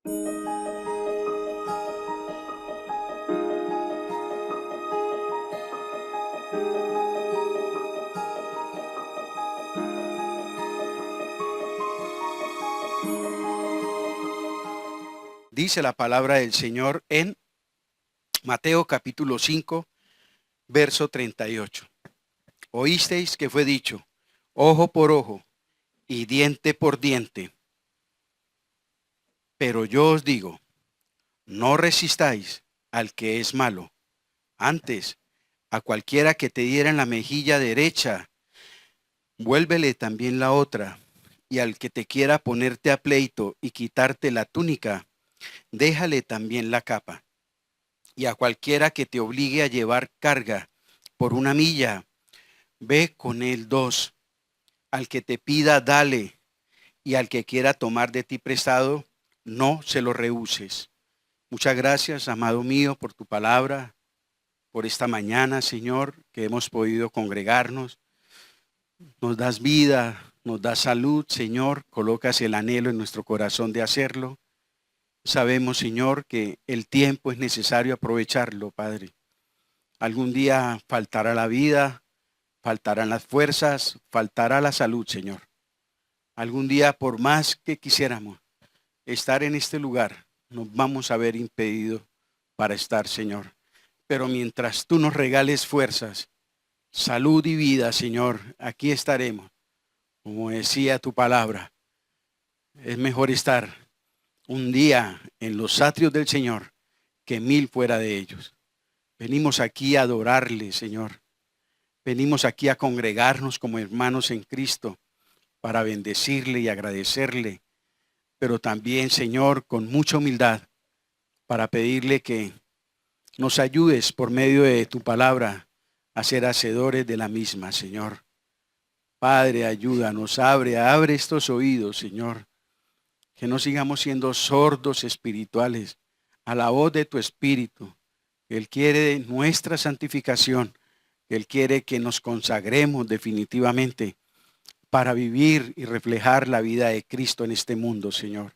Dice la palabra del Señor en Mateo capítulo 5, verso 38. Oísteis que fue dicho, ojo por ojo y diente por diente. Pero yo os digo, no resistáis al que es malo. Antes, a cualquiera que te diera en la mejilla derecha, vuélvele también la otra. Y al que te quiera ponerte a pleito y quitarte la túnica, déjale también la capa. Y a cualquiera que te obligue a llevar carga por 1 milla, ve con él 2. Al que te pida, dale. Y al que quiera tomar de ti prestado, no se lo rehuses. Muchas gracias, amado mío, por tu palabra, por esta mañana, Señor, que hemos podido congregarnos. Nos das vida, nos das salud, Señor. Colocas el anhelo en nuestro corazón de hacerlo. Sabemos, Señor, que el tiempo es necesario aprovecharlo, Padre. Algún día faltará la vida, faltarán las fuerzas, faltará la salud, Señor. Algún día, por más que quisiéramos estar en este lugar, nos vamos a ver impedido para estar, Señor. Pero mientras tú nos regales fuerzas, salud y vida, Señor, aquí estaremos. Como decía tu palabra, es mejor estar un día en los atrios del Señor que 1000 fuera de ellos. Venimos aquí a adorarle, Señor. Venimos aquí a congregarnos como hermanos en Cristo para bendecirle y agradecerle, pero también, Señor, con mucha humildad para pedirle que nos ayudes por medio de tu palabra a ser hacedores de la misma, Señor. Padre, ayúdanos, abre estos oídos, Señor, que no sigamos siendo sordos espirituales a la voz de tu Espíritu. Él quiere nuestra santificación. Él quiere que nos consagremos definitivamente para vivir y reflejar la vida de Cristo en este mundo, Señor.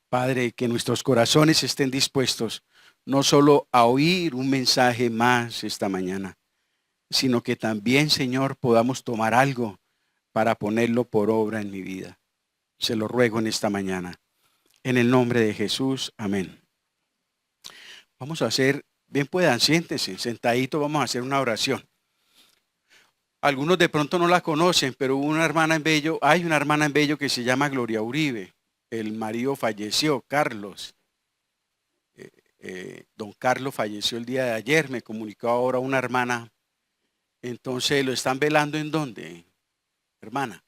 Padre, que nuestros corazones estén dispuestos no solo a oír un mensaje más esta mañana, sino que también, Señor, podamos tomar algo para ponerlo por obra en mi vida. Se lo ruego en esta mañana. En el nombre de Jesús, amén. Vamos a hacer, bien puedan, siéntense, sentadito, vamos a hacer una oración. Algunos de pronto no la conocen, pero hubo una hermana en Bello, hay una hermana en Bello que se llama Gloria Uribe. El marido falleció, Carlos. Don Carlos falleció el día de ayer, me comunicó ahora una hermana. Entonces, ¿lo están velando en dónde, hermana?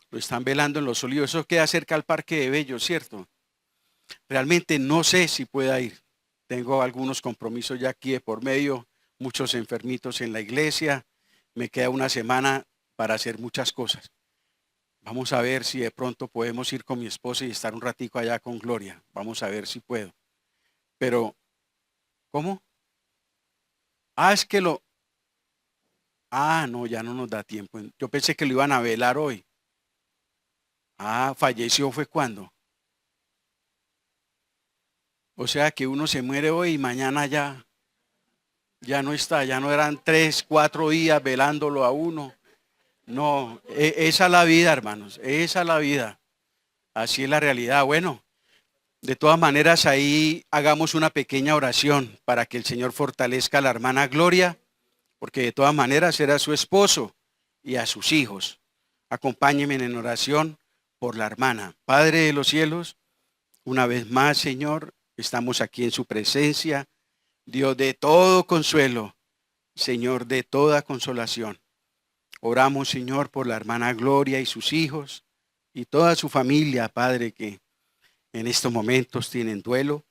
Lo están velando en Los Olivos. Eso queda cerca al Parque de Bello, ¿cierto? Realmente no sé si pueda ir. Tengo algunos compromisos ya aquí de por medio, muchos enfermitos en la iglesia. Me queda una semana para hacer muchas cosas. Vamos a ver si de pronto podemos ir con mi esposa y estar un ratico allá con Gloria. Vamos a ver si puedo. Pero, ¿cómo? Es que lo... no, ya no nos da tiempo. Yo pensé que lo iban a velar hoy. Falleció fue cuando. O sea que uno se muere hoy y mañana ya no está, ya no eran 3, 4 días velándolo a uno. No, esa es la vida, hermanos, esa es la vida. Así es la realidad. Bueno, de todas maneras ahí hagamos una pequeña oración para que el Señor fortalezca a la hermana Gloria, porque de todas maneras era su esposo y a sus hijos. Acompáñenme en oración por la hermana. Padre de los cielos, una vez más, Señor, estamos aquí en su presencia, Dios de todo consuelo, Señor de toda consolación. Oramos, Señor, por la hermana Gloria y sus hijos y toda su familia, Padre, que en estos momentos tienen duelo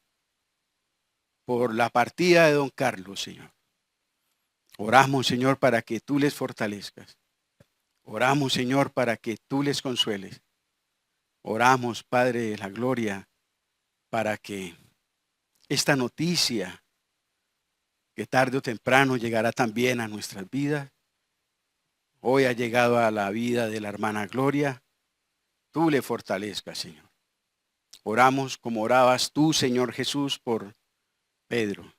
por la partida de don Carlos, Señor. Oramos, Señor, para que tú les fortalezcas. Oramos, Señor, para que tú les consueles. Oramos, Padre de la Gloria, para que esta noticia, que tarde o temprano llegará también a nuestras vidas, hoy ha llegado a la vida de la hermana Gloria. tú le fortalezcas, Señor. Oramos como orabas tú, Señor Jesús, por Pedro,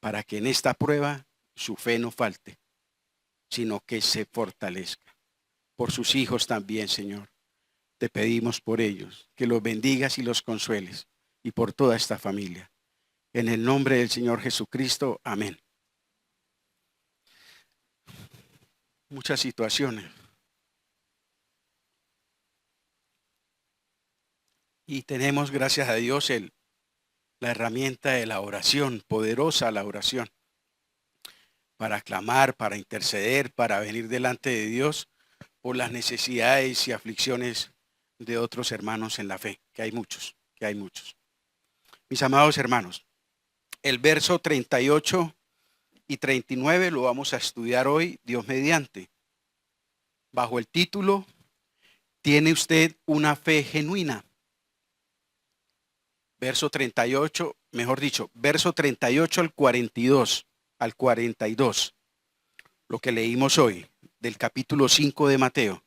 para que en esta prueba su fe no falte, sino que se fortalezca. Por sus hijos también, Señor. Te pedimos por ellos, que los bendigas y los consueles, y por toda esta familia. En el nombre del Señor Jesucristo, amén. Muchas situaciones. Y tenemos, gracias a Dios, la herramienta de la oración, poderosa la oración, para clamar, para interceder, para venir delante de Dios por las necesidades y aflicciones de otros hermanos en la fe, que hay muchos, que hay muchos. Mis amados hermanos, el verso 38 y 39 lo vamos a estudiar hoy, Dios mediante, bajo el título, ¿tiene usted una fe genuina? Verso 38, mejor dicho, verso 38 al 42, lo que leímos hoy del capítulo 5 de Mateo.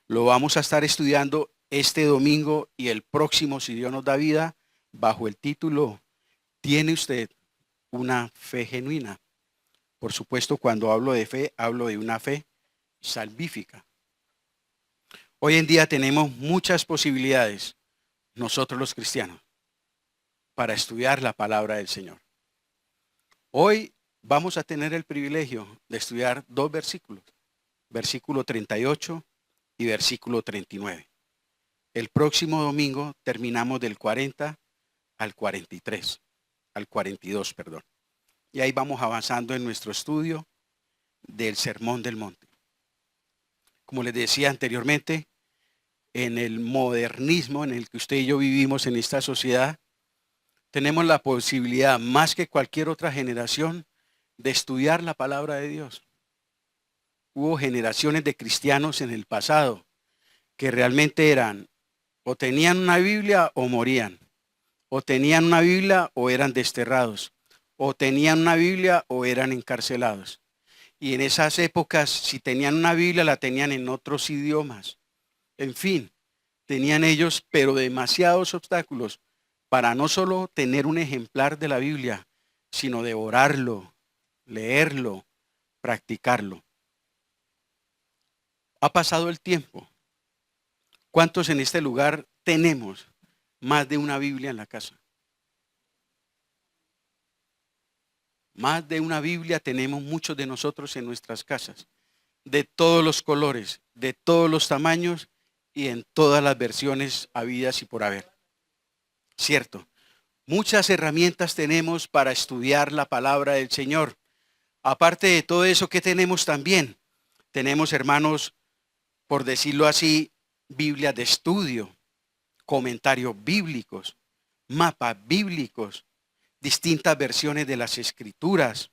Lo vamos a estar estudiando este domingo y el próximo, si Dios nos da vida, bajo el título, ¿tiene usted una fe genuina? Por supuesto, cuando hablo de fe, hablo de una fe salvífica. Hoy en día tenemos muchas posibilidades, nosotros los cristianos, para estudiar la palabra del Señor. Hoy vamos a tener el privilegio de estudiar dos versículos, versículo 38 y versículo 39. El próximo domingo terminamos del 40 al 43, al 42, perdón. Y ahí vamos avanzando en nuestro estudio del Sermón del Monte. Como les decía anteriormente, en el modernismo en el que usted y yo vivimos en esta sociedad, tenemos la posibilidad, más que cualquier otra generación, de estudiar la palabra de Dios. Hubo generaciones de cristianos en el pasado que realmente eran, o tenían una Biblia o morían, o tenían una Biblia o eran desterrados, o tenían una Biblia o eran encarcelados. Y en esas épocas, si tenían una Biblia, la tenían en otros idiomas. En fin, tenían ellos, pero demasiados obstáculos para no solo tener un ejemplar de la Biblia, sino devorarlo, leerlo, practicarlo. Ha pasado el tiempo. ¿Cuántos en este lugar tenemos más de una Biblia en la casa? Más de una Biblia tenemos muchos de nosotros en nuestras casas, de todos los colores, de todos los tamaños y en todas las versiones habidas y por haber. Cierto, muchas herramientas tenemos para estudiar la palabra del Señor. Aparte de todo eso, ¿qué tenemos también? Tenemos, hermanos, por decirlo así, Biblias de estudio, comentarios bíblicos, mapas bíblicos, distintas versiones de las escrituras.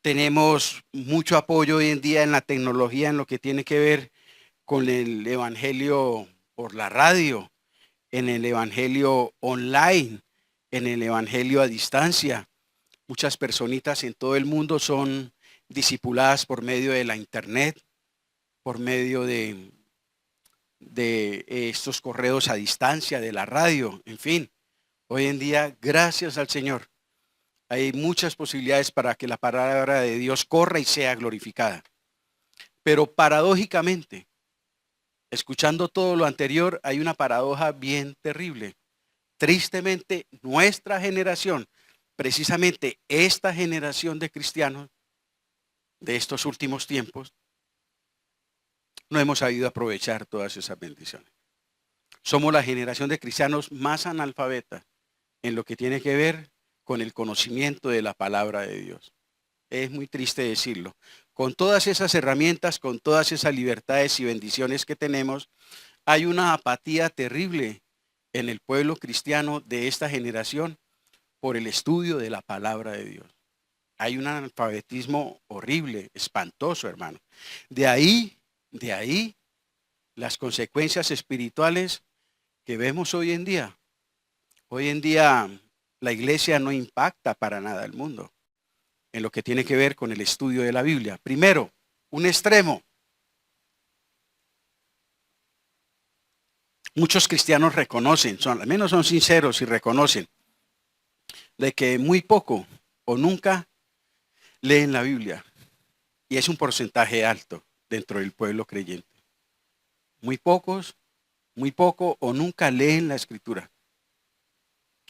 Tenemos mucho apoyo hoy en día en la tecnología en lo que tiene que ver con el evangelio por la radio, en el evangelio online, en el evangelio a distancia. Muchas personitas en todo el mundo son discipuladas por medio de la internet, por medio de estos correos a distancia, de la radio, en fin. Hoy en día, gracias al Señor, hay muchas posibilidades para que la palabra de Dios corra y sea glorificada. Pero paradójicamente, escuchando todo lo anterior, hay una paradoja bien terrible. Tristemente, nuestra generación, precisamente esta generación de cristianos de estos últimos tiempos, no hemos sabido aprovechar todas esas bendiciones. Somos la generación de cristianos más analfabetas en lo que tiene que ver con el conocimiento de la palabra de Dios. Es muy triste decirlo. Con todas esas herramientas, con todas esas libertades y bendiciones que tenemos, hay una apatía terrible en el pueblo cristiano de esta generación por el estudio de la palabra de Dios. Hay un analfabetismo horrible, espantoso, hermano. De ahí las consecuencias espirituales que vemos hoy en día. Hoy en día la iglesia no impacta para nada al mundo en lo que tiene que ver con el estudio de la Biblia. Primero, un extremo. Muchos cristianos reconocen, al menos son sinceros y reconocen de que muy poco o nunca leen la Biblia. Y es un porcentaje alto dentro del pueblo creyente. Muy pocos, muy poco o nunca leen la escritura.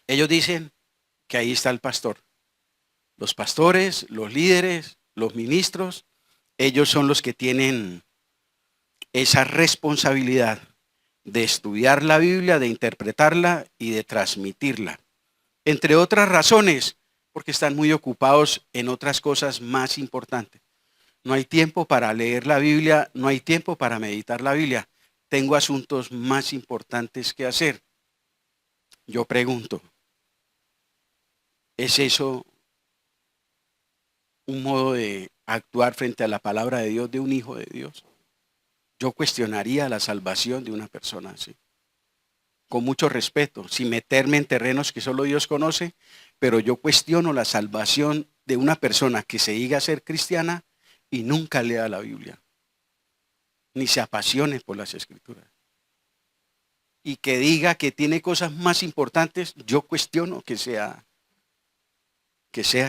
Ellos dicen que ahí está el pastor. Los pastores, los líderes, los ministros, ellos son los que tienen esa responsabilidad de estudiar la Biblia, de interpretarla y de transmitirla. Entre otras razones, porque están muy ocupados en otras cosas más importantes. No hay tiempo para leer la Biblia, no hay tiempo para meditar la Biblia. Tengo asuntos más importantes que hacer. Yo pregunto, ¿es eso un modo de actuar frente a la palabra de Dios de un hijo de Dios? Yo cuestionaría la salvación de una persona así, con mucho respeto, sin meterme en terrenos que solo Dios conoce, pero yo cuestiono la salvación de una persona que se diga ser cristiana y nunca lea la Biblia, ni se apasione por las escrituras. Y que diga que tiene cosas más importantes, yo cuestiono que sea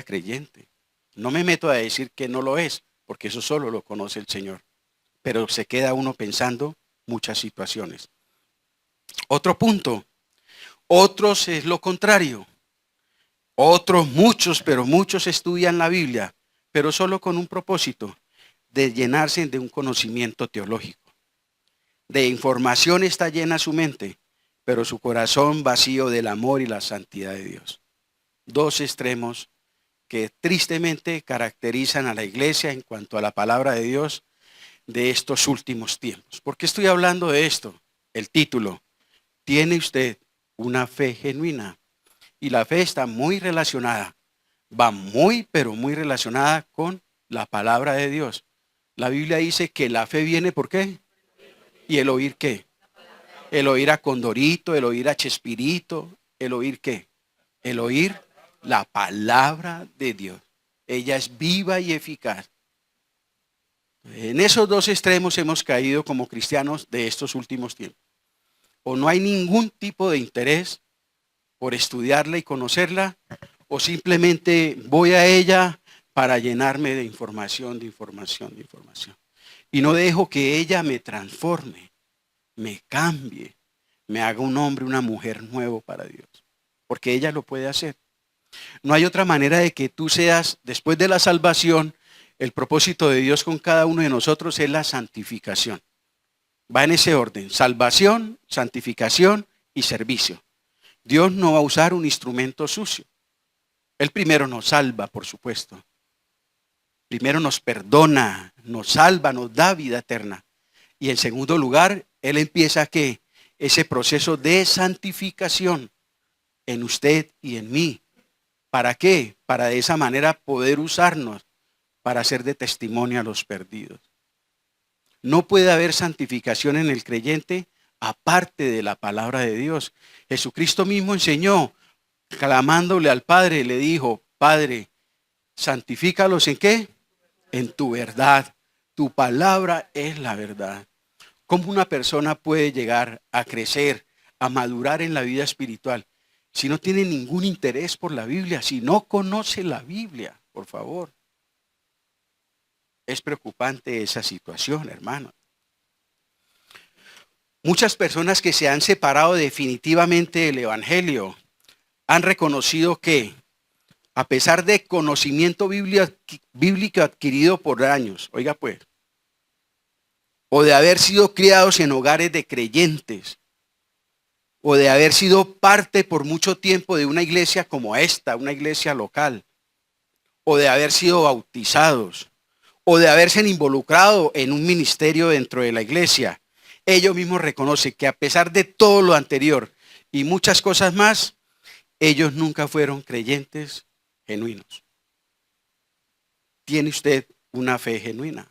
creyente. No me meto a decir que no lo es, porque eso solo lo conoce el Señor. Pero se queda uno pensando muchas situaciones. Otro punto, otros es lo contrario. Otros, muchos, pero muchos estudian la Biblia, pero solo con un propósito, de llenarse de un conocimiento teológico. De información está llena su mente, pero su corazón vacío del amor y la santidad de Dios. Dos extremos que tristemente caracterizan a la iglesia en cuanto a la palabra de Dios de estos últimos tiempos. ¿Por qué estoy hablando de esto? El título, ¿tiene usted una fe genuina? Y la fe está muy relacionada, va muy, pero muy relacionada con la palabra de Dios. La Biblia dice que la fe viene ¿por qué? ¿Y el oír qué? El oír a Condorito, el oír a Chespirito, el oír qué? El oír la palabra de Dios. Ella es viva y eficaz. En esos dos extremos hemos caído como cristianos de estos últimos tiempos. O no hay ningún tipo de interés por estudiarla y conocerla, o simplemente voy a ella para llenarme de información, de información, de información. Y no dejo que ella me transforme, me cambie, me haga un hombre, una mujer nuevo para Dios. Porque ella lo puede hacer. No hay otra manera de que tú seas, después de la salvación, el propósito de Dios con cada uno de nosotros es la santificación. Va en ese orden, salvación, santificación y servicio. Dios no va a usar un instrumento sucio. Él primero nos salva, por supuesto. Primero nos perdona, nos salva, nos da vida eterna. Y en segundo lugar, Él empieza ¿qué? Ese proceso de santificación en usted y en mí. ¿Para qué? Para de esa manera poder usarnos para ser de testimonio a los perdidos. No puede haber santificación en el creyente aparte de la palabra de Dios. Jesucristo mismo enseñó, clamándole al Padre, le dijo, Padre, santifícalos ¿en qué? En tu verdad. Tu palabra es la verdad. ¿Cómo una persona puede llegar a crecer, a madurar en la vida espiritual si no tiene ningún interés por la Biblia, si no conoce la Biblia? Por favor. Es preocupante esa situación, hermano. Muchas personas que se han separado definitivamente del Evangelio han reconocido que, a pesar de conocimiento bíblico adquirido por años, oiga pues, o de haber sido criados en hogares de creyentes, o de haber sido parte por mucho tiempo de una iglesia como esta, una iglesia local, o de haber sido bautizados, o de haberse involucrado en un ministerio dentro de la iglesia, ellos mismos reconocen que a pesar de todo lo anterior y muchas cosas más, ellos nunca fueron creyentes genuinos. ¿Tiene usted una fe genuina?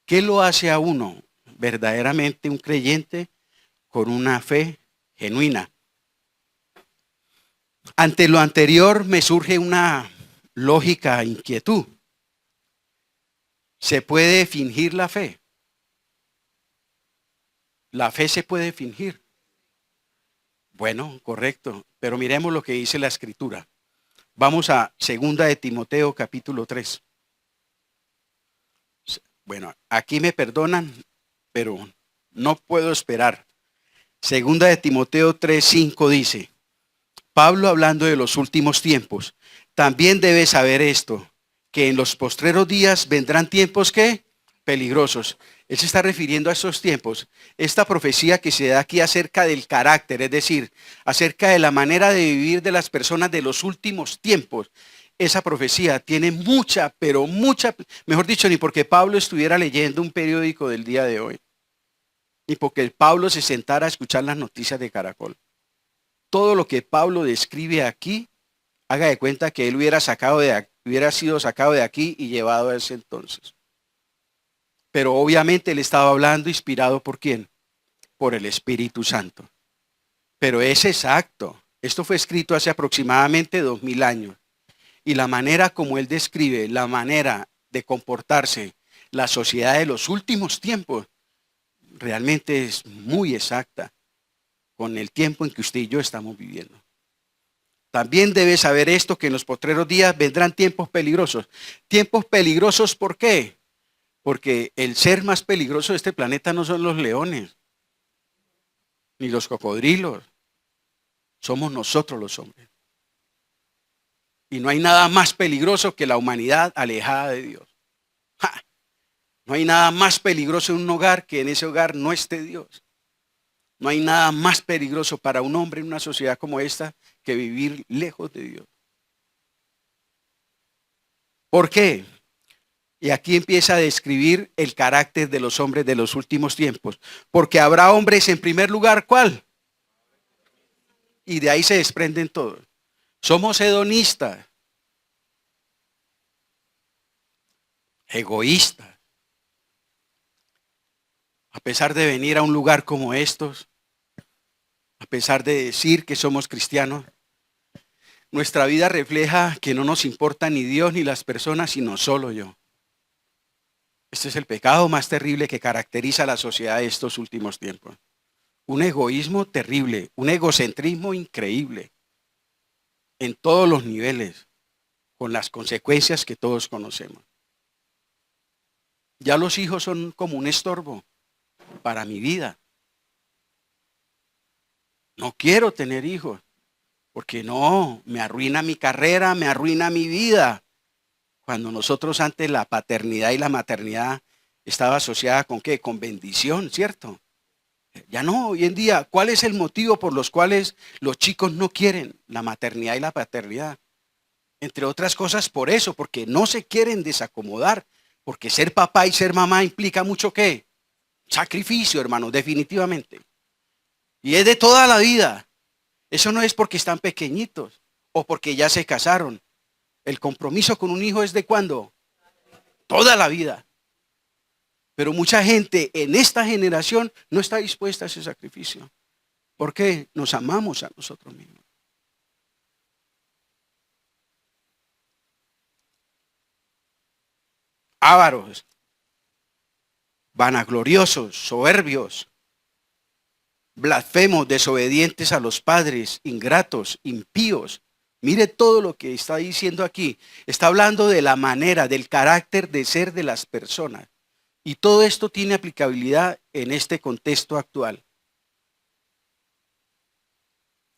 ¿Qué lo hace a uno verdaderamente un creyente con una fe genuina? Ante lo anterior me surge una lógica inquietud. ¿Se puede fingir la fe? La fe se puede fingir. Bueno, correcto, pero miremos lo que dice la Escritura. Vamos a segunda de Timoteo capítulo 3. Bueno, aquí me perdonan, pero no puedo esperar. Segunda de Timoteo 3:5 dice, Pablo hablando de los últimos tiempos, también debes saber esto, que en los postreros días vendrán tiempos que peligrosos. Él se está refiriendo a estos tiempos. Esta profecía que se da aquí acerca del carácter, es decir, acerca de la manera de vivir de las personas de los últimos tiempos. Esa profecía tiene mucha, pero mucha, mejor dicho, ni porque Pablo estuviera leyendo un periódico del día de hoy, ni porque Pablo se sentara a escuchar las noticias de Caracol. Todo lo que Pablo describe aquí, haga de cuenta que él hubiera sido sacado de aquí y llevado a ese entonces. Pero obviamente él estaba hablando inspirado ¿por quién? Por el Espíritu Santo. Pero es exacto. Esto fue escrito hace aproximadamente 2000 años. Y la manera como él describe, la manera de comportarse, la sociedad de los últimos tiempos, realmente es muy exacta con el tiempo en que usted y yo estamos viviendo. También debe saber esto, que en los postreros días vendrán tiempos peligrosos. Tiempos peligrosos, ¿por qué? Porque el ser más peligroso de este planeta no son los leones, ni los cocodrilos. Somos nosotros los hombres. Y no hay nada más peligroso que la humanidad alejada de Dios. ¡Ja! No hay nada más peligroso en un hogar que en ese hogar no esté Dios. No hay nada más peligroso para un hombre en una sociedad como esta que vivir lejos de Dios. ¿Por qué? Y aquí empieza a describir el carácter de los hombres de los últimos tiempos. Porque habrá hombres en primer lugar, ¿cuál? Y de ahí se desprenden todos. Somos hedonistas, egoístas. A pesar de venir a un lugar como estos, a pesar de decir que somos cristianos, nuestra vida refleja que no nos importa ni Dios ni las personas, sino solo yo. Este es el pecado más terrible que caracteriza a la sociedad de estos últimos tiempos. Un egoísmo terrible, un egocentrismo increíble, en todos los niveles, con las consecuencias que todos conocemos. Ya los hijos son como un estorbo para mi vida. No quiero tener hijos, porque no, me arruina mi carrera, me arruina mi vida. Cuando nosotros antes la paternidad y la maternidad estaba asociada con qué, con bendición, ¿cierto? Ya no, hoy en día, ¿cuál es el motivo por los cuales los chicos no quieren la maternidad y la paternidad? Entre otras cosas por eso, porque no se quieren desacomodar, porque ser papá y ser mamá implica mucho ¿qué? Sacrificio, hermano, definitivamente. Y es de toda la vida. Eso no es porque están pequeñitos o porque ya se casaron. El compromiso con un hijo es de ¿cuándo? Toda la vida. Pero mucha gente en esta generación no está dispuesta a ese sacrificio. ¿Por qué? Nos amamos a nosotros mismos. Ávaros, vanagloriosos, soberbios, blasfemos, desobedientes a los padres, ingratos, impíos. Mire todo lo que está diciendo aquí. Está hablando de la manera, del carácter de ser de las personas. Y todo esto tiene aplicabilidad en este contexto actual.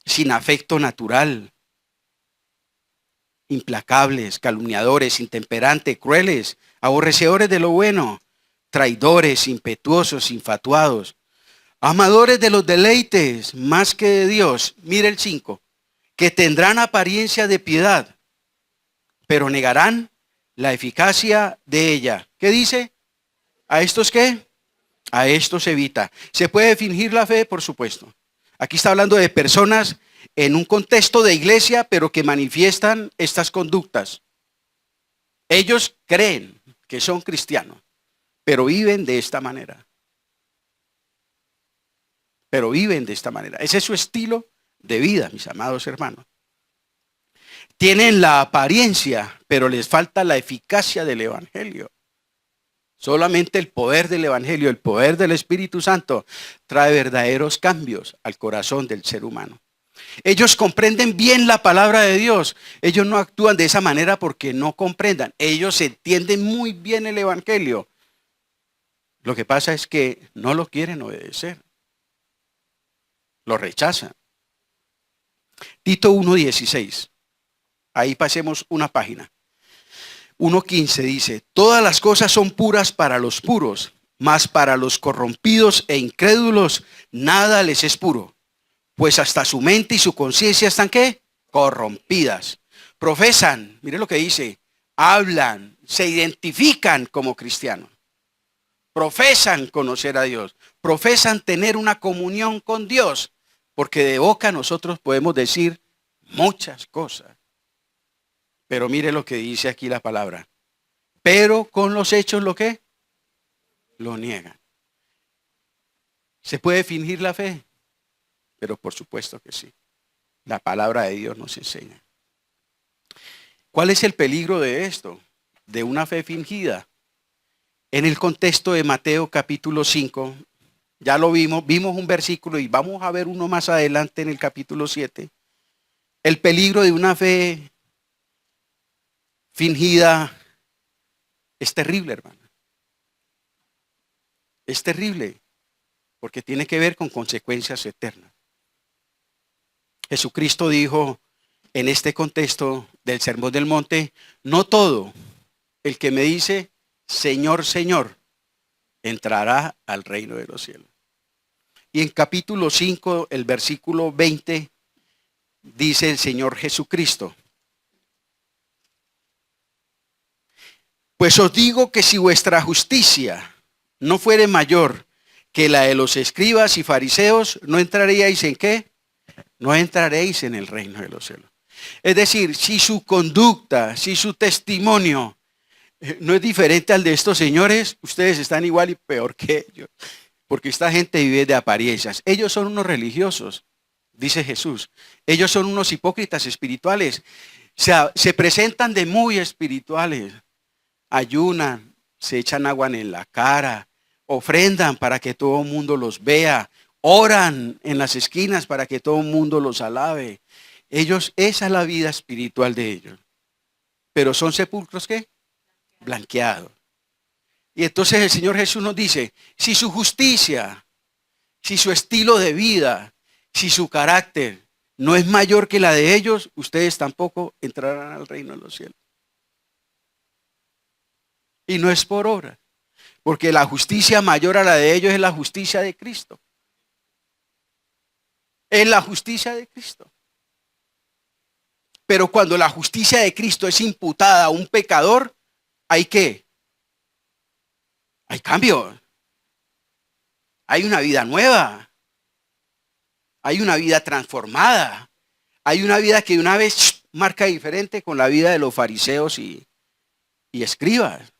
Sin afecto natural, implacables, calumniadores, intemperantes, crueles, aborrecedores de lo bueno, traidores, impetuosos, infatuados, amadores de los deleites más que de Dios. Mire el 5, que tendrán apariencia de piedad, pero negarán la eficacia de ella. ¿Qué dice? ¿A estos qué? A estos evita. ¿Se puede fingir la fe? Por supuesto. Aquí está hablando de personas en un contexto de iglesia, pero que manifiestan estas conductas. Ellos creen que son cristianos, pero viven de esta manera. Pero viven de esta manera. Ese es su estilo de vida, mis amados hermanos. Tienen la apariencia, pero les falta la eficacia del evangelio. Solamente el poder del evangelio, el poder del Espíritu Santo trae verdaderos cambios al corazón del ser humano. Ellos comprenden bien la palabra de Dios. Ellos no actúan de esa manera porque no comprendan. Ellos entienden muy bien el evangelio. Lo que pasa es que no lo quieren obedecer. Lo rechazan. Tito 1:16. Ahí pasemos una página. 1:15 dice, todas las cosas son puras para los puros, mas para los corrompidos e incrédulos nada les es puro, pues hasta su mente y su conciencia están ¿qué? Corrompidas. Profesan, mire lo que dice, hablan, se identifican como cristianos. Profesan conocer a Dios, profesan tener una comunión con Dios, porque de boca nosotros podemos decir muchas cosas. Pero mire lo que dice aquí la palabra. Pero con los hechos, ¿lo qué? Lo niegan. ¿Se puede fingir la fe? Pero por supuesto que sí. La palabra de Dios nos enseña. ¿Cuál es el peligro de esto? De una fe fingida. En el contexto de Mateo capítulo 5, ya lo vimos un versículo y vamos a ver uno más adelante en el capítulo 7. El peligro de una fe fingida es terrible, hermano. Es terrible porque tiene que ver con consecuencias eternas. Jesucristo dijo en este contexto del Sermón del Monte, no todo el que me dice, Señor, Señor, entrará al reino de los cielos. Y en capítulo 5, el versículo 20, dice el Señor Jesucristo, pues os digo que si vuestra justicia no fuere mayor que la de los escribas y fariseos, ¿no entraríais en qué? No entraréis en el reino de los cielos. Es decir, si su conducta, si su testimonio no es diferente al de estos señores, ustedes están igual y peor que ellos. Porque esta gente vive de apariencias. Ellos son unos religiosos, dice Jesús. Ellos son unos hipócritas espirituales. O sea, se presentan de muy espirituales. Ayunan, se echan agua en la cara, ofrendan para que todo el mundo los vea, oran en las esquinas para que todo el mundo los alabe. Ellos, esa es la vida espiritual de ellos. Pero son sepulcros ¿qué? Blanqueados. Y entonces el Señor Jesús nos dice, si su justicia, si su estilo de vida, si su carácter no es mayor que la de ellos, ustedes tampoco entrarán al reino de los cielos. Y no es por obra, porque la justicia mayor a la de ellos es la justicia de Cristo. Es la justicia de Cristo. Pero cuando la justicia de Cristo es imputada a un pecador, ¿hay qué? Hay cambio. Hay una vida nueva. Hay una vida transformada. Hay una vida que de una vez marca diferente con la vida de los fariseos y escribas.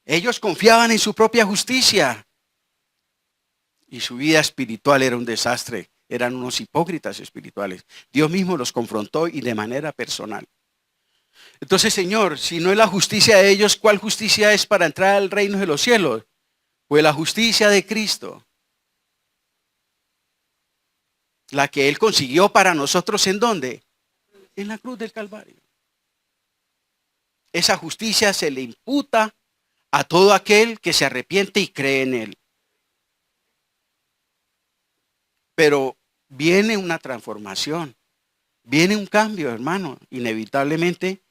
Ellos confiaban en su propia justicia. Y su vida espiritual era un desastre. Eran unos hipócritas espirituales. Dios mismo los confrontó y de manera personal. Entonces, Señor, si no es la justicia de ellos, ¿cuál justicia es para entrar al reino de los cielos? Pues la justicia de Cristo. La que Él consiguió para nosotros, ¿en dónde? En la cruz del Calvario. Esa justicia se le imputa a todo aquel que se arrepiente y cree en Él. Pero viene una transformación, viene un cambio, hermano, inevitablemente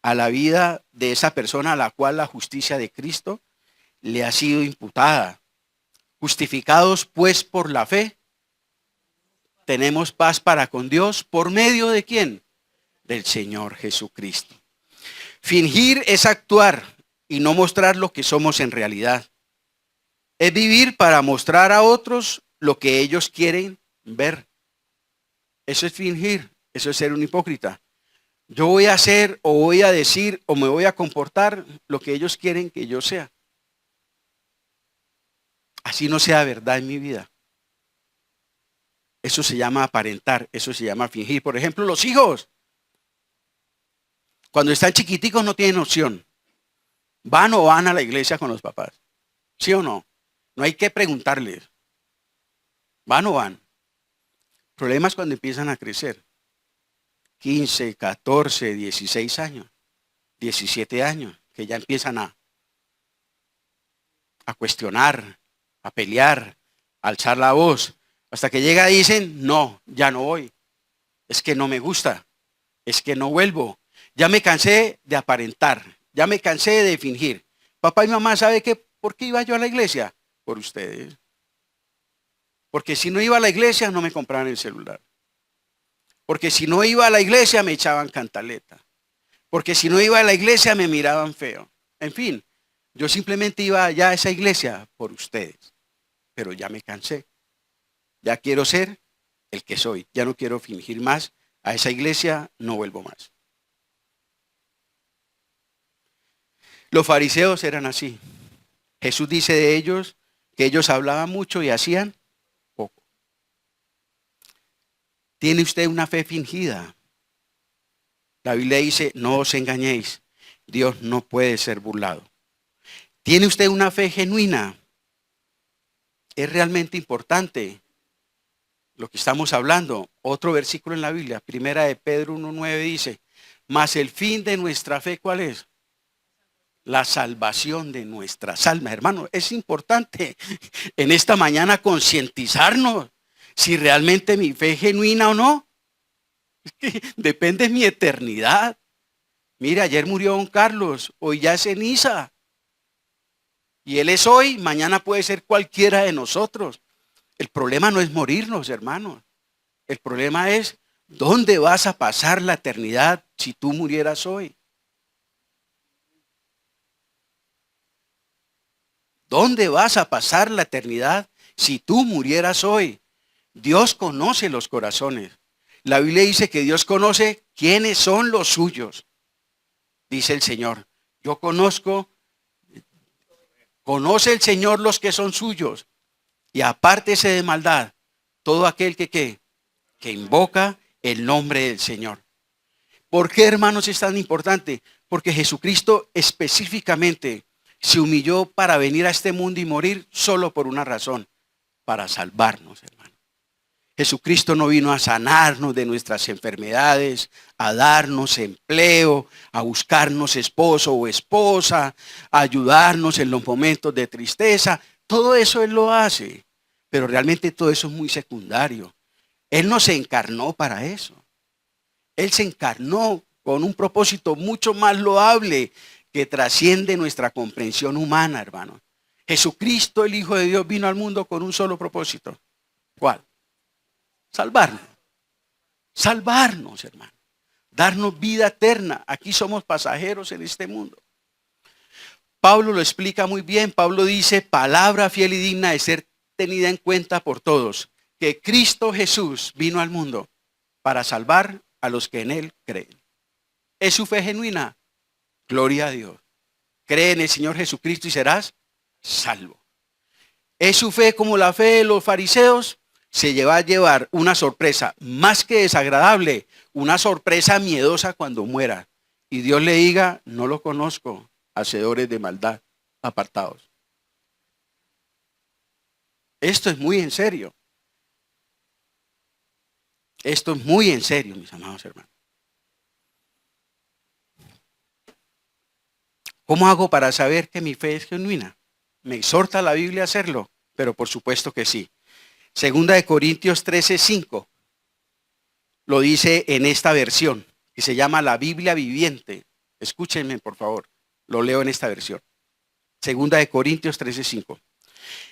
a la vida de esa persona a la cual la justicia de Cristo le ha sido imputada. Justificados pues por la fe, tenemos paz para con Dios, ¿por medio de quién? Del Señor Jesucristo. Fingir es actuar y no mostrar lo que somos en realidad. Es vivir para mostrar a otros lo que ellos quieren ver. Eso es fingir, eso es ser un hipócrita. Yo voy a hacer o voy a decir o me voy a comportar lo que ellos quieren que yo sea. Así no sea verdad en mi vida. Eso se llama aparentar, eso se llama fingir. Por ejemplo, los hijos, cuando están chiquiticos no tienen opción. ¿Van o van a la iglesia con los papás? ¿Sí o no? No hay que preguntarles. ¿Van o van? problema es cuando empiezan a crecer. 15, 14, 16 años, 17 años, que ya empiezan a cuestionar, a pelear, a alzar la voz. Hasta que llega y dicen, no, ya no voy. Es que no me gusta. Es que no vuelvo. Ya me cansé de aparentar. Ya me cansé de fingir. Papá y mamá, ¿sabe qué? ¿Por qué iba yo a la iglesia? Por ustedes. Porque si no iba a la iglesia no me compraban el celular. Porque si no iba a la iglesia me echaban cantaleta. Porque si no iba a la iglesia me miraban feo. En fin, yo simplemente iba allá a esa iglesia por ustedes. Pero ya me cansé. Ya quiero ser el que soy. Ya no quiero fingir más. A esa iglesia no vuelvo más. Los fariseos eran así. Jesús dice de ellos que ellos hablaban mucho y hacían poco. ¿Tiene usted una fe fingida? La Biblia dice, no os engañéis. Dios no puede ser burlado. ¿Tiene usted una fe genuina? Es realmente importante lo que estamos hablando. Otro versículo en la Biblia, primera de Pedro 1:9 dice, mas el fin de nuestra fe, ¿cuál es? La salvación de nuestras almas. Hermano, es importante en esta mañana concientizarnos si realmente mi fe es genuina o no. Depende de mi eternidad. Mira, ayer murió don Carlos, hoy ya es ceniza. Y él es hoy, mañana puede ser cualquiera de nosotros. El problema no es morirnos, hermanos. El problema es, ¿dónde vas a pasar la eternidad si tú murieras hoy? ¿Dónde vas a pasar la eternidad si tú murieras hoy? Dios conoce los corazones. La Biblia dice que Dios conoce quiénes son los suyos. Dice el Señor, yo conozco, conoce el Señor los que son suyos. Y apártese de maldad todo aquel que invoca el nombre del Señor. ¿Por qué, hermanos, es tan importante? Porque Jesucristo específicamente se humilló para venir a este mundo y morir solo por una razón, para salvarnos, hermano. Jesucristo no vino a sanarnos de nuestras enfermedades, a darnos empleo, a buscarnos esposo o esposa, a ayudarnos en los momentos de tristeza. Todo eso Él lo hace, pero realmente todo eso es muy secundario. Él no se encarnó para eso. Él se encarnó con un propósito mucho más loable que trasciende nuestra comprensión humana, hermano. Jesucristo, el Hijo de Dios, vino al mundo con un solo propósito. ¿Cuál? Salvarnos. Salvarnos, hermano. Darnos vida eterna. Aquí somos pasajeros en este mundo. Pablo lo explica muy bien. Pablo dice, palabra fiel y digna de ser tenida en cuenta por todos, que Cristo Jesús vino al mundo para salvar a los que en Él creen. ¿Es su fe genuina? Gloria a Dios. Cree en el Señor Jesucristo y serás salvo. ¿Es su fe como la fe de los fariseos? Se va a llevar una sorpresa más que desagradable, una sorpresa miedosa cuando muera. Y Dios le diga, no lo conozco, hacedores de maldad, apartados. Esto es muy en serio. Esto es muy en serio, mis amados hermanos. ¿Cómo hago para saber que mi fe es genuina? ¿Me exhorta la Biblia a hacerlo? Pero por supuesto que sí. Segunda de Corintios 13:5 lo dice en esta versión, que se llama la Biblia viviente. Escúchenme, por favor. Lo leo en esta versión. Segunda de Corintios 13:5.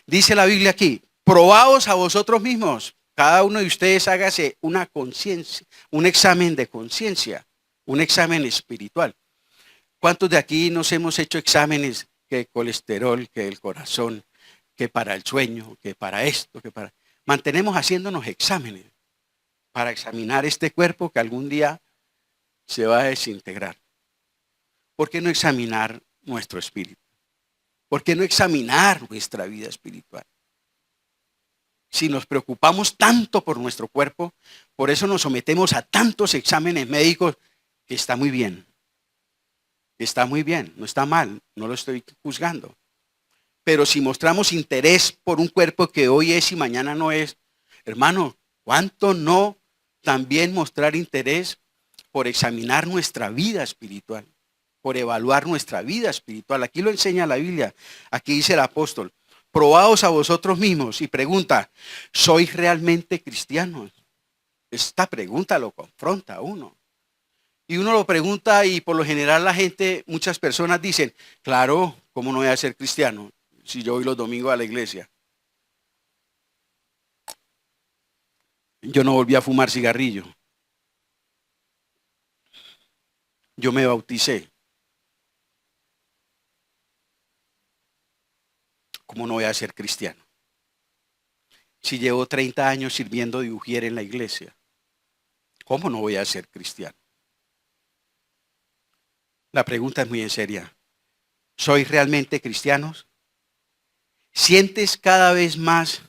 Dice la Biblia aquí, probaos a vosotros mismos. Cada uno de ustedes hágase una conciencia, un examen de conciencia, un examen espiritual. ¿Cuántos de aquí nos hemos hecho exámenes que colesterol, que el corazón, que para el sueño, que para esto, que para... Mantenemos haciéndonos exámenes para examinar este cuerpo que algún día se va a desintegrar. ¿Por qué no examinar nuestro espíritu? ¿Por qué no examinar nuestra vida espiritual? Si nos preocupamos tanto por nuestro cuerpo, por eso nos sometemos a tantos exámenes médicos, que está muy bien. Está muy bien, no está mal, no lo estoy juzgando. Pero si mostramos interés por un cuerpo que hoy es y mañana no es, hermano, ¿Cuánto no también mostrar interés por examinar nuestra vida espiritual, por evaluar nuestra vida espiritual? Aquí lo enseña la Biblia. Aquí dice el apóstol: probaos a vosotros mismos, y pregunta: ¿sois realmente cristianos? Esta pregunta lo confronta a uno. Y uno lo pregunta, y por lo general la gente, muchas personas dicen: claro, ¿cómo no voy a ser cristiano si yo voy los domingos a la iglesia? Yo no volví a fumar cigarrillo. Yo me bauticé. ¿Cómo no voy a ser cristiano si llevo 30 años sirviendo de ujier en la iglesia? ¿Cómo no voy a ser cristiano? La pregunta es muy en seria. ¿Sois realmente cristianos? ¿Sientes cada vez más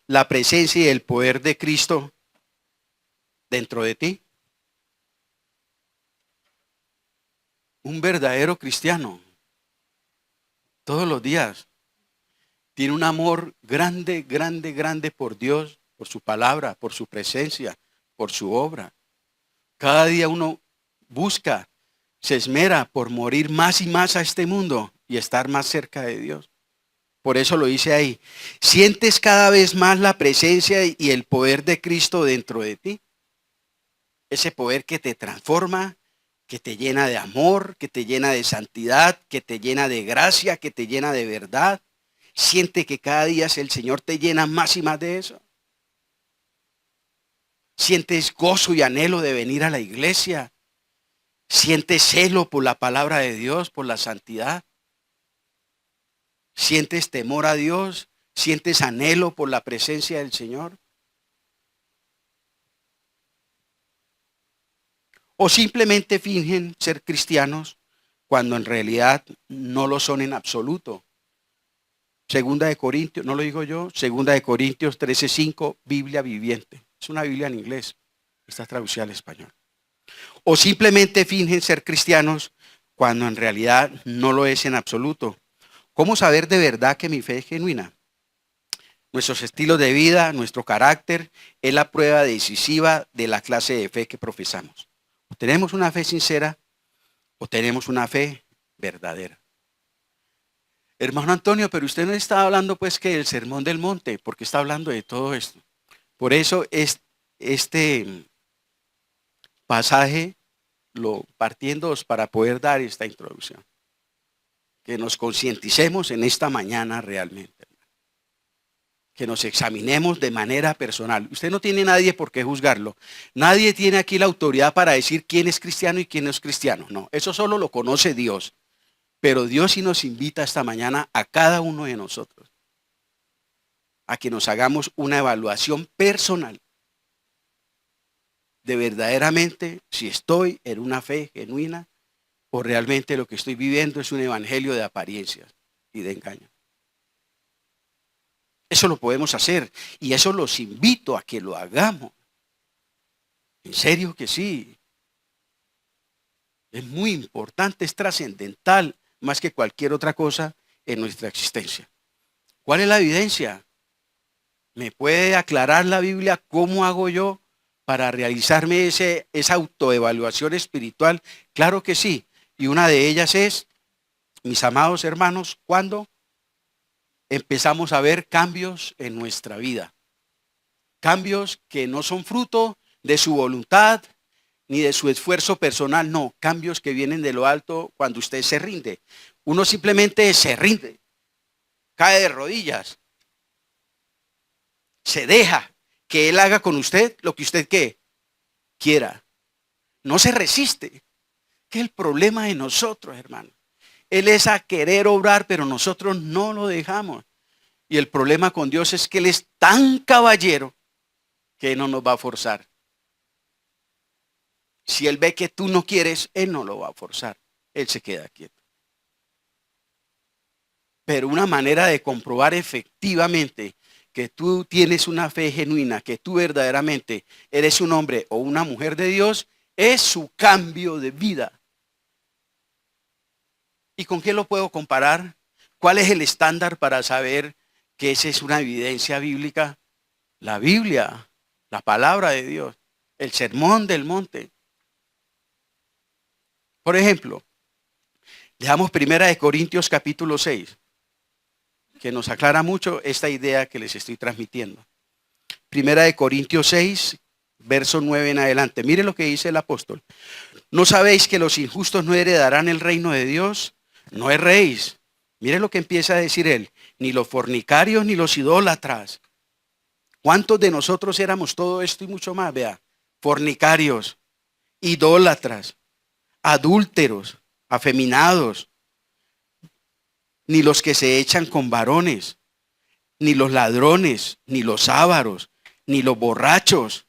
la presencia y el poder de Cristo dentro de ti? Un verdadero cristiano, todos los días, tiene un amor grande, grande, grande por Dios, por su palabra, por su presencia, por su obra. Cada día uno busca, se esmera por morir más y más a este mundo y estar más cerca de Dios. Por eso lo dice ahí. ¿Sientes cada vez más la presencia y el poder de Cristo dentro de ti? Ese poder que te transforma, que te llena de amor, que te llena de santidad, que te llena de gracia, que te llena de verdad. Siente que cada día el Señor te llena más y más de eso. Sientes gozo y anhelo de venir a la iglesia. Sientes celo por la palabra de Dios, por la santidad. Sientes temor a Dios. Sientes anhelo por la presencia del Señor. O simplemente fingen ser cristianos cuando en realidad no lo son en absoluto. Segunda de Corintios, no lo digo yo, Segunda de Corintios 13:5, Biblia viviente. Es una Biblia en inglés, está traducida al español. O simplemente fingen ser cristianos cuando en realidad no lo es en absoluto. ¿Cómo saber de verdad que mi fe es genuina? Nuestros estilos de vida, nuestro carácter, es la prueba decisiva de la clase de fe que profesamos. O tenemos una fe sincera o tenemos una fe verdadera. Hermano Antonio, pero usted no está hablando pues que del sermón del monte, porque está hablando de todo esto. Por eso este pasaje lo partiendo para poder dar esta introducción. Que nos concienticemos en esta mañana realmente. Que nos examinemos de manera personal. Usted no tiene nadie por qué juzgarlo. Nadie tiene aquí la autoridad para decir quién es cristiano y quién no es cristiano. No, eso solo lo conoce Dios. Pero Dios sí nos invita esta mañana a cada uno de nosotros a que nos hagamos una evaluación personal de verdaderamente si estoy en una fe genuina o realmente lo que estoy viviendo es un evangelio de apariencias y de engaño. Eso lo podemos hacer y eso los invito a que lo hagamos. En serio que sí. Es muy importante, es trascendental más que cualquier otra cosa en nuestra existencia. ¿Cuál es la evidencia? ¿Me puede aclarar la Biblia cómo hago yo para realizarme esa autoevaluación espiritual? Claro que sí. Y una de ellas es, mis amados hermanos, cuando empezamos a ver cambios en nuestra vida. Cambios que no son fruto de su voluntad ni de su esfuerzo personal, no. Cambios que vienen de lo alto cuando usted se rinde. Uno simplemente se rinde, cae de rodillas, se deja que Él haga con usted lo que usted ¿qué? Quiera. No se resiste. ¿Qué es el problema de nosotros, hermano? Él es a querer obrar, pero nosotros no lo dejamos. Y el problema con Dios es que Él es tan caballero que no nos va a forzar. Si Él ve que tú no quieres, Él no lo va a forzar. Él se queda quieto. Pero una manera de comprobar efectivamente que tú tienes una fe genuina, que tú verdaderamente eres un hombre o una mujer de Dios, es su cambio de vida. ¿Y con qué lo puedo comparar? ¿Cuál es el estándar para saber que esa es una evidencia bíblica? La Biblia. la palabra de Dios, el sermón del monte. Por ejemplo, leamos 1 Corintios capítulo 6, que nos aclara mucho esta idea que les estoy transmitiendo. 1 Corintios 6, verso 9 en adelante. Mire lo que dice el apóstol. ¿No sabéis que los injustos no heredarán el reino de Dios? No erréis. Mire lo que empieza a decir él. Ni los fornicarios ni los idólatras. ¿Cuántos de nosotros éramos todo esto y mucho más? Vea, fornicarios, idólatras, adúlteros, afeminados, ni los que se echan con varones, ni los ladrones, ni los ávaros, ni los borrachos,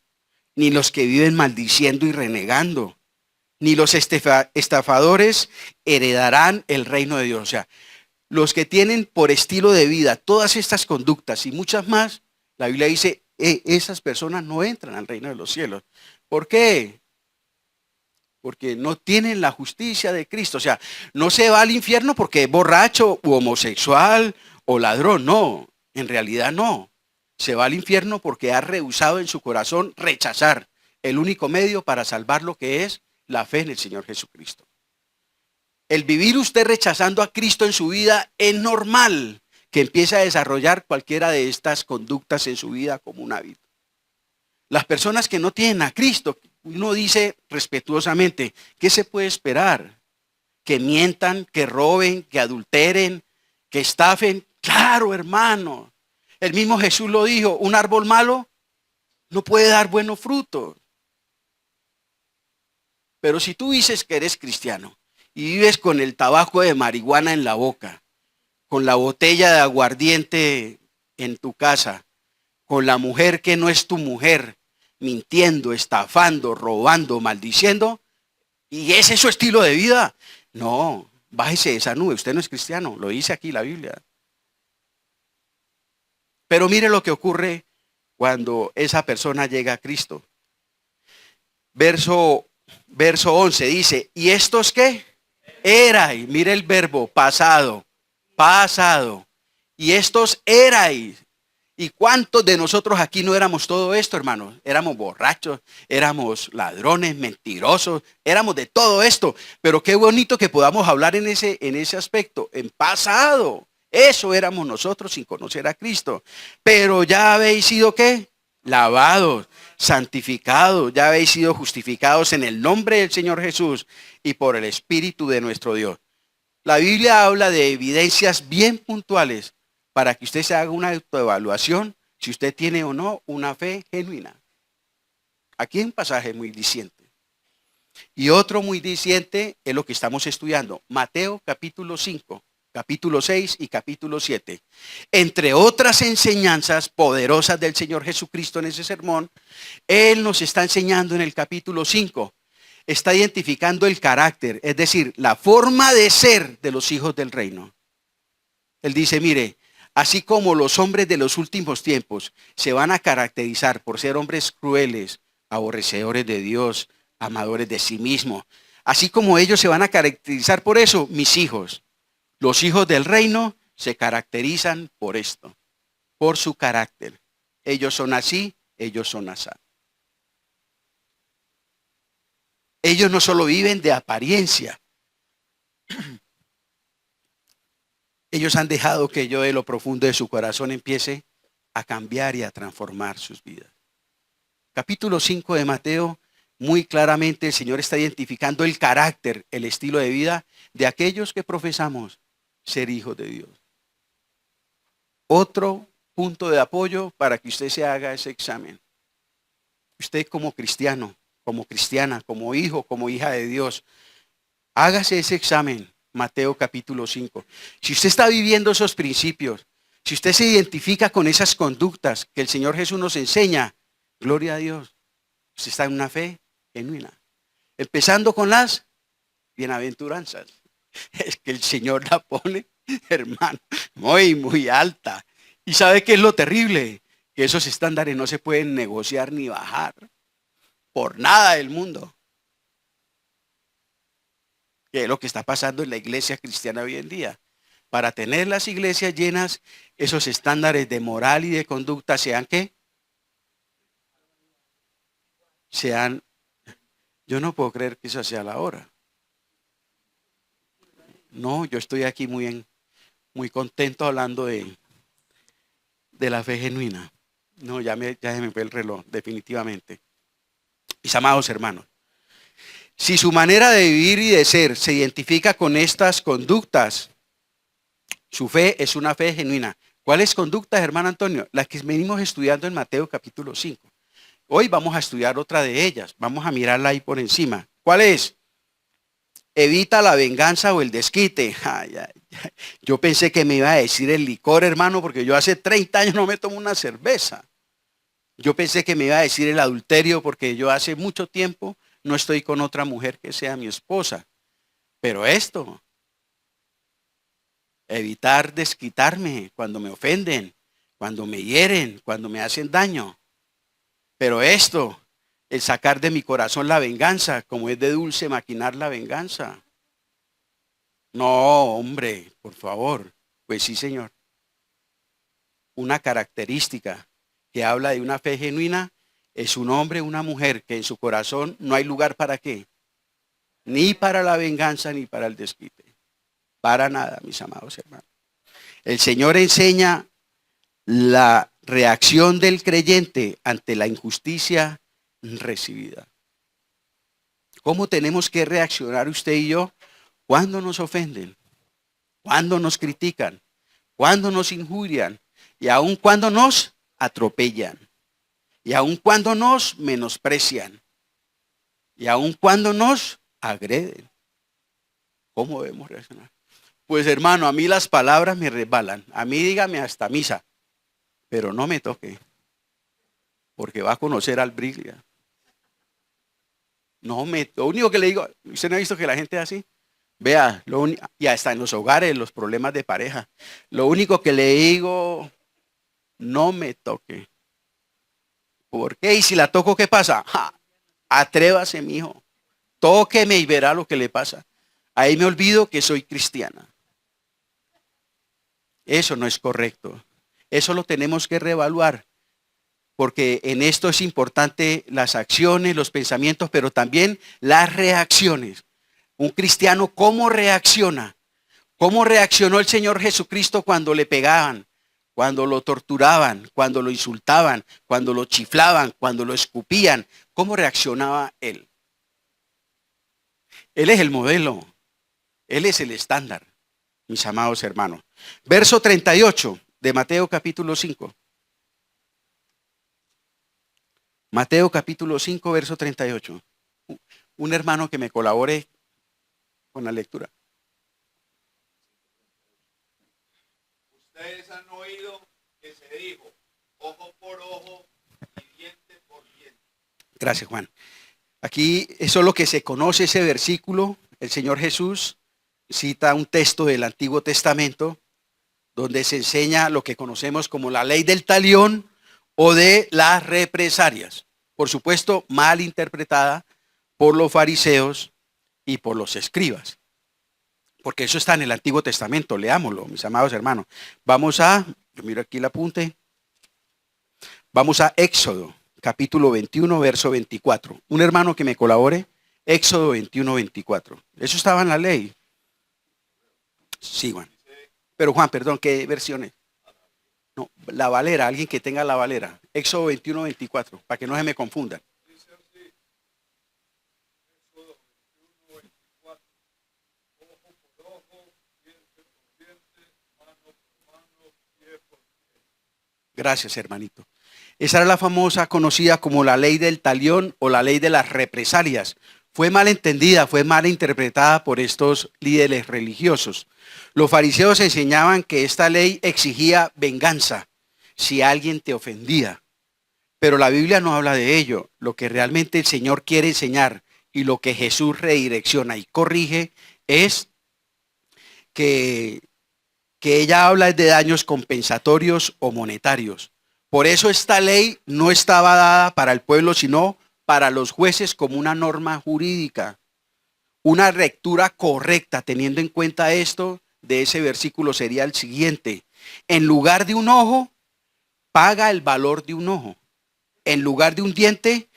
ni los que viven maldiciendo y renegando, ni los estafadores heredarán el reino de Dios. O sea, los que tienen por estilo de vida todas estas conductas y muchas más, la Biblia dice, esas personas no entran al reino de los cielos. ¿Por qué? Porque no tienen la justicia de Cristo. O sea, no se va al infierno porque es borracho u homosexual o ladrón. No, en realidad no. Se va al infierno porque ha rehusado en su corazón rechazar el único medio para salvar lo que es la fe en el Señor Jesucristo. El vivir usted rechazando a Cristo en su vida es normal que empiece a desarrollar cualquiera de estas conductas en su vida como un hábito. Las personas que no tienen a Cristo, uno dice respetuosamente, ¿qué se puede esperar? Que mientan, que roben, que adulteren, que estafen. Claro, hermano. El mismo Jesús lo dijo, un árbol malo no puede dar buenos frutos. Pero si tú dices que eres cristiano y vives con el tabaco de marihuana en la boca, con la botella de aguardiente en tu casa, con la mujer que no es tu mujer, mintiendo, estafando, robando, maldiciendo, y ese es su estilo de vida, no, bájese de esa nube, usted no es cristiano, lo dice aquí la Biblia. Pero mire lo que ocurre cuando esa persona llega a Cristo. Verso 11 dice, ¿y estos qué? Erais, mire el verbo, pasado. Y estos erais. ¿Y cuántos de nosotros aquí no éramos todo esto, hermanos? Éramos borrachos, éramos ladrones, mentirosos, éramos de todo esto. Pero qué bonito que podamos hablar en ese aspecto, en pasado. Eso éramos nosotros sin conocer a Cristo. Pero ya habéis sido ¿qué? Lavados, santificados, ya habéis sido justificados en el nombre del Señor Jesús y por el Espíritu de nuestro Dios. La Biblia habla de evidencias bien puntuales para que usted se haga una autoevaluación si usted tiene o no una fe genuina. Aquí hay un pasaje muy diciente. Y otro muy diciente es lo que estamos estudiando. Mateo capítulo 5, capítulo 6 y capítulo 7. Entre otras enseñanzas poderosas del Señor Jesucristo en ese sermón, Él nos está enseñando en el capítulo 5. Está identificando el carácter, es decir, la forma de ser de los hijos del reino. Él dice, mire, así como los hombres de los últimos tiempos se van a caracterizar por ser hombres crueles, aborrecedores de Dios, amadores de sí mismos, así como ellos se van a caracterizar por eso, mis hijos, los hijos del reino se caracterizan por esto, por su carácter. Ellos son así, ellos son así. Ellos no solo viven de apariencia. Ellos han dejado que yo de lo profundo de su corazón empiece a cambiar y a transformar sus vidas. Capítulo 5 de Mateo, muy claramente el Señor está identificando el carácter, el estilo de vida de aquellos que profesamos ser hijos de Dios. Otro punto de apoyo para que usted se haga ese examen. Usted como cristiano, como cristiana, como hijo, como hija de Dios, hágase ese examen, Mateo capítulo 5. Si usted está viviendo esos principios, si usted se identifica con esas conductas que el Señor Jesús nos enseña, gloria a Dios, usted está en una fe genuina. Empezando con las bienaventuranzas. Es que el Señor la pone, hermano, muy, muy alta. ¿Y sabe qué es lo terrible? Que esos estándares no se pueden negociar ni bajar por nada del mundo. Que es lo que está pasando en la iglesia cristiana hoy en día. Para tener las iglesias llenas, esos estándares de moral y de conducta sean ¿qué? sean, yo no puedo creer que eso sea la hora. No, yo estoy aquí muy contento hablando de la fe genuina. No, ya se me fue el reloj, definitivamente. Mis amados hermanos, si su manera de vivir y de ser se identifica con estas conductas, su fe es una fe genuina. ¿Cuáles conductas, hermano Antonio? Las que venimos estudiando en Mateo capítulo 5. Hoy vamos a estudiar otra de ellas. Vamos a mirarla ahí por encima. ¿Cuál es? Evita la venganza o el desquite. Ay, ay, ay. Yo pensé que me iba a decir el licor, hermano, porque yo hace 30 años no me tomo una cerveza. Yo pensé que me iba a decir el adulterio, porque yo hace mucho tiempo no estoy con otra mujer que sea mi esposa. Pero esto, evitar desquitarme cuando me ofenden, cuando me hieren, cuando me hacen daño. Pero esto, el sacar de mi corazón la venganza, como es de dulce maquinar la venganza. No, hombre, por favor. Pues sí, Señor. Una característica que habla de una fe genuina es un hombre o una mujer que en su corazón no hay lugar para qué. Ni para la venganza ni para el desquite. Para nada, mis amados hermanos. El Señor enseña la reacción del creyente ante la injusticia recibida. ¿Cómo tenemos que reaccionar usted y yo cuando nos ofenden, cuando nos critican, cuando nos injurian y aun cuando nos atropellan y aun cuando nos menosprecian y aun cuando nos agreden? ¿Cómo debemos reaccionar? Pues hermano, a mí las palabras me resbalan. A mí dígame hasta misa, pero no me toque, porque va a conocer al Briglia. No me, lo único que le digo, ¿usted no ha visto que la gente es así? Vea, y hasta en los hogares, los problemas de pareja. Lo único que le digo, no me toque. ¿Por qué? Y si la toco, ¿qué pasa? ¡Ja! Atrévase, mijo. Tóqueme y verá lo que le pasa. Ahí me olvido que soy cristiana. Eso no es correcto. Eso lo tenemos que reevaluar. Porque en esto es importante las acciones, los pensamientos, pero también las reacciones. Un cristiano, ¿cómo reacciona? ¿Cómo reaccionó el Señor Jesucristo cuando le pegaban, cuando lo torturaban, cuando lo insultaban, cuando lo chiflaban, cuando lo escupían? ¿Cómo reaccionaba Él? Él es el modelo. Él es el estándar, mis amados hermanos. Verso 38 de Mateo capítulo 5. Mateo capítulo 5, verso 38. Un hermano que me colabore con la lectura. Ustedes han oído que se dijo, ojo por ojo y diente por diente. Gracias, Juan. Aquí eso es lo que se conoce, ese versículo. El Señor Jesús cita un texto del Antiguo Testamento donde se enseña lo que conocemos como la ley del talión o de las represalias. Por supuesto, mal interpretada por los fariseos y por los escribas. Porque eso está en el Antiguo Testamento. Leámoslo, mis amados hermanos. Yo miro aquí el apunte. Vamos a Éxodo, capítulo 21, verso 24. Un hermano que me colabore. Éxodo 21, 24. Eso estaba en la ley. Sí, Juan. Pero Juan, perdón, ¿qué versión es? No, la Valera, alguien que tenga la Valera. Éxodo 21, 24, para que no se me confundan. Dice así, Éxodo 21, 24, ojo por ojo, diente por diente, mano por mano, pie por pie. Gracias, hermanito. Esa era la famosa, conocida como la ley del talión o la ley de las represalias. Fue mal entendida, fue mal interpretada por estos líderes religiosos. Los fariseos enseñaban que esta ley exigía venganza si alguien te ofendía. Pero la Biblia no habla de ello. Lo que realmente el Señor quiere enseñar y lo que Jesús redirecciona y corrige es que ella habla de daños compensatorios o monetarios. Por eso esta ley no estaba dada para el pueblo, sino para los jueces como una norma jurídica. Una lectura correcta, teniendo en cuenta esto, de ese versículo sería el siguiente. En lugar de un ojo, paga el valor de un ojo. En lugar de un diente,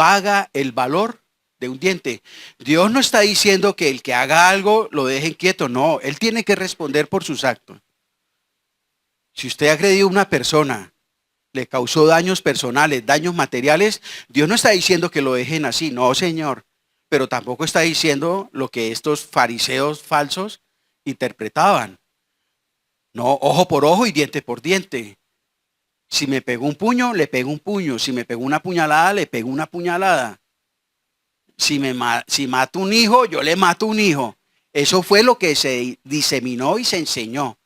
paga el valor de un diente. Dios no está diciendo que el que haga algo lo dejen quieto, no, Él tiene que responder por sus actos. Si usted ha agredido a una persona, le causó daños personales, daños materiales, Dios no está diciendo que lo dejen así, no, Señor. Pero tampoco está diciendo lo que estos fariseos falsos interpretaban. No, ojo por ojo y diente por diente. Si me pegó un puño, le pego un puño. Si me pegó una puñalada, le pego una puñalada. Si mato un hijo, yo le mato un hijo. Eso fue lo que se diseminó y se enseñó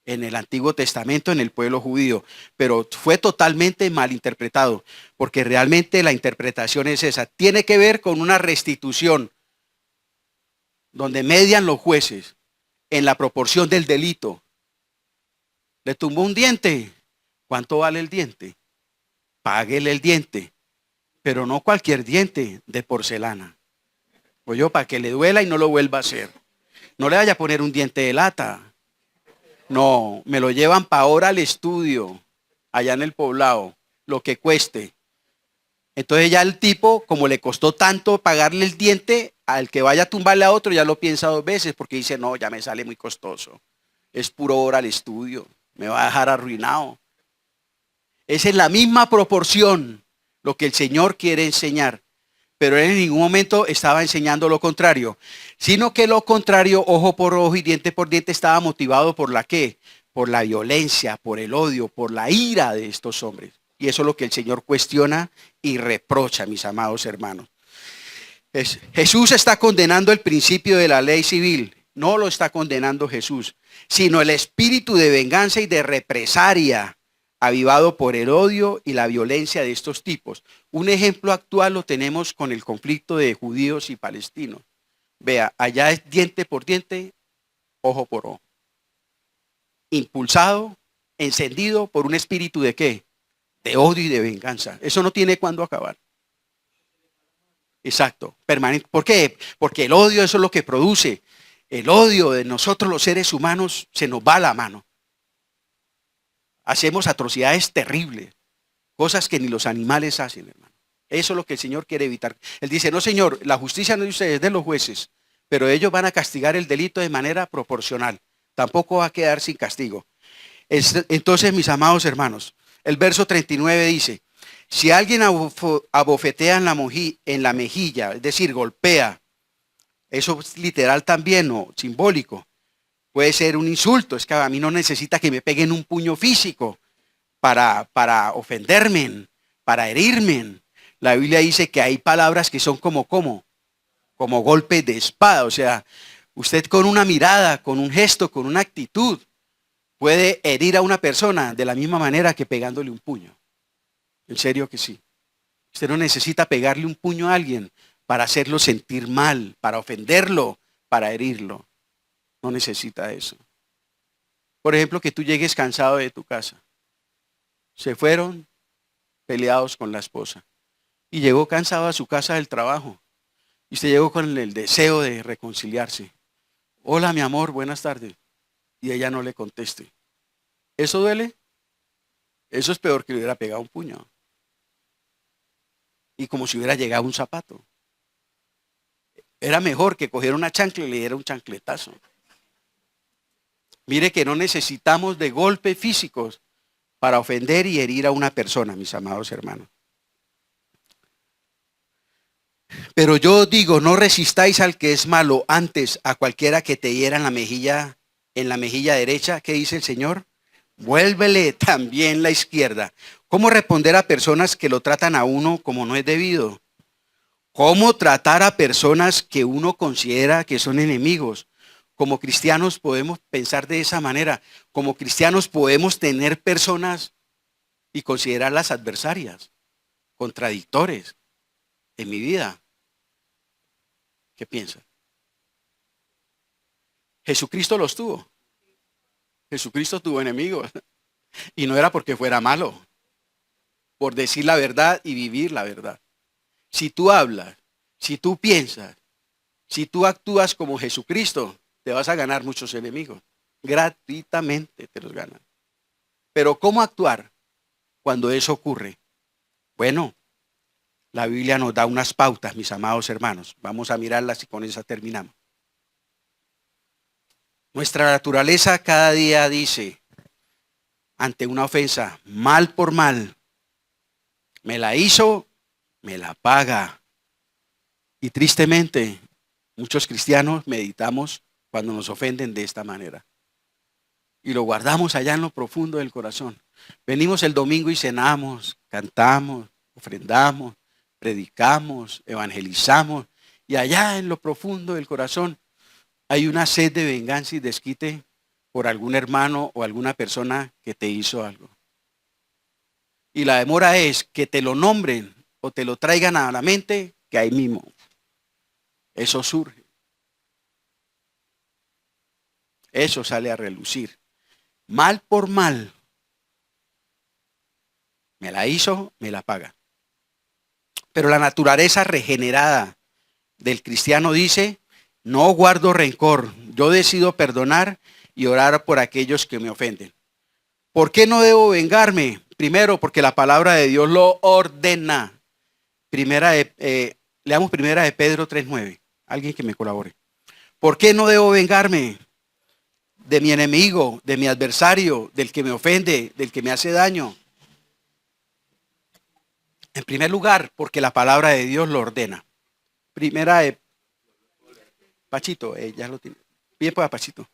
en el Antiguo Testamento en el pueblo judío, pero fue totalmente malinterpretado, porque realmente la interpretación es esa. Tiene que ver con una restitución, donde median los jueces en la proporción del delito. Le tumbó un diente. ¿Cuánto vale el diente? Páguele el diente, pero no cualquier diente de porcelana. Pues yo, para que le duela y no lo vuelva a hacer. No le vaya a poner un diente de lata. No, me lo llevan para ahora al estudio, allá en el poblado, lo que cueste. Entonces ya el tipo, como le costó tanto pagarle el diente, al que vaya a tumbarle a otro ya lo piensa dos veces, porque dice, no, ya me sale muy costoso. Es puro hora al estudio, me va a dejar arruinado. Es en la misma proporción lo que el Señor quiere enseñar. Pero él en ningún momento estaba enseñando lo contrario, sino que lo contrario, ojo por ojo y diente por diente, estaba motivado por la ¿qué? Por la violencia, por el odio, por la ira de estos hombres. Y eso es lo que el Señor cuestiona y reprocha, mis amados hermanos. Jesús está condenando el principio de la ley civil. No lo está condenando Jesús, sino el espíritu de venganza y de represalia avivado por el odio y la violencia de estos tipos. Un ejemplo actual lo tenemos con el conflicto de judíos y palestinos. Vea, allá es diente por diente, ojo por ojo. Impulsado, encendido por un espíritu de ¿qué? De odio y de venganza. Eso no tiene cuándo acabar. Exacto, permanente. ¿Por qué? Porque el odio, eso es lo que produce. El odio de nosotros los seres humanos se nos va a la mano. Hacemos atrocidades terribles, cosas que ni los animales hacen, hermano. Eso es lo que el Señor quiere evitar. Él dice, no, Señor, la justicia no es de ustedes, es de los jueces, pero ellos van a castigar el delito de manera proporcional. Tampoco va a quedar sin castigo. Entonces, mis amados hermanos, el verso 39 dice, si alguien abofetea en la mejilla, es decir, golpea, eso es literal también o simbólico. Puede ser un insulto, es que a mí no necesita que me peguen un puño físico para ofenderme, para herirme. La Biblia dice que hay palabras que son como golpes de espada. O sea, usted con una mirada, con un gesto, con una actitud, puede herir a una persona de la misma manera que pegándole un puño. En serio que sí. Usted no necesita pegarle un puño a alguien para hacerlo sentir mal, para ofenderlo, para herirlo. No necesita eso. Por ejemplo, que tú llegues cansado de tu casa. Se fueron peleados con la esposa. Y llegó cansado a su casa del trabajo. Y usted llegó con el deseo de reconciliarse. Hola, mi amor, buenas tardes. Y ella no le conteste. ¿Eso duele? Eso es peor que le hubiera pegado un puño. Y como si hubiera llegado un zapato. Era mejor que cogiera una chancla y le diera un chancletazo. Mire que no necesitamos de golpes físicos para ofender y herir a una persona, mis amados hermanos. Pero yo digo, no resistáis al que es malo, antes a cualquiera que te hiera en la mejilla derecha, ¿qué dice el Señor? Vuélvele también la izquierda. ¿Cómo responder a personas que lo tratan a uno como no es debido? ¿Cómo tratar a personas que uno considera que son enemigos? Como cristianos podemos pensar de esa manera. Como cristianos podemos tener personas y considerarlas adversarias, contradictores en mi vida. ¿Qué piensa? Jesucristo los tuvo. Jesucristo tuvo enemigos. Y no era porque fuera malo, por decir la verdad y vivir la verdad. Si tú hablas, si tú piensas, si tú actúas como Jesucristo, te vas a ganar muchos enemigos. Gratuitamente te los ganan. Pero ¿cómo actuar cuando eso ocurre? Bueno, La Biblia nos da unas pautas, mis amados hermanos. Vamos a mirarlas y con esas terminamos. Nuestra naturaleza cada día dice, ante una ofensa, mal por mal, me la hizo, me la paga. Y tristemente, muchos cristianos meditamos cuando nos ofenden de esta manera. Y lo guardamos allá en lo profundo del corazón. Venimos el domingo y cenamos, cantamos, ofrendamos, predicamos, evangelizamos. Y allá en lo profundo del corazón hay una sed de venganza y desquite por algún hermano o alguna persona que te hizo algo. Y la demora es que te lo nombren o te lo traigan a la mente, que ahí mismo. Eso surge. Eso sale a relucir. Mal por mal. Me la hizo, me la paga. Pero la naturaleza regenerada del cristiano dice, no guardo rencor. Yo decido perdonar y orar por aquellos que me ofenden. ¿Por qué no debo vengarme? Primero, porque la palabra de Dios lo ordena. Leamos primera de Pedro 3:9. Alguien que me colabore. ¿Por qué no debo vengarme de mi enemigo, de mi adversario, del que me ofende, del que me hace daño? En primer lugar, porque la palabra de Dios lo ordena. Primera de Pachito, ya lo tiene. Bien, pues, Pachito.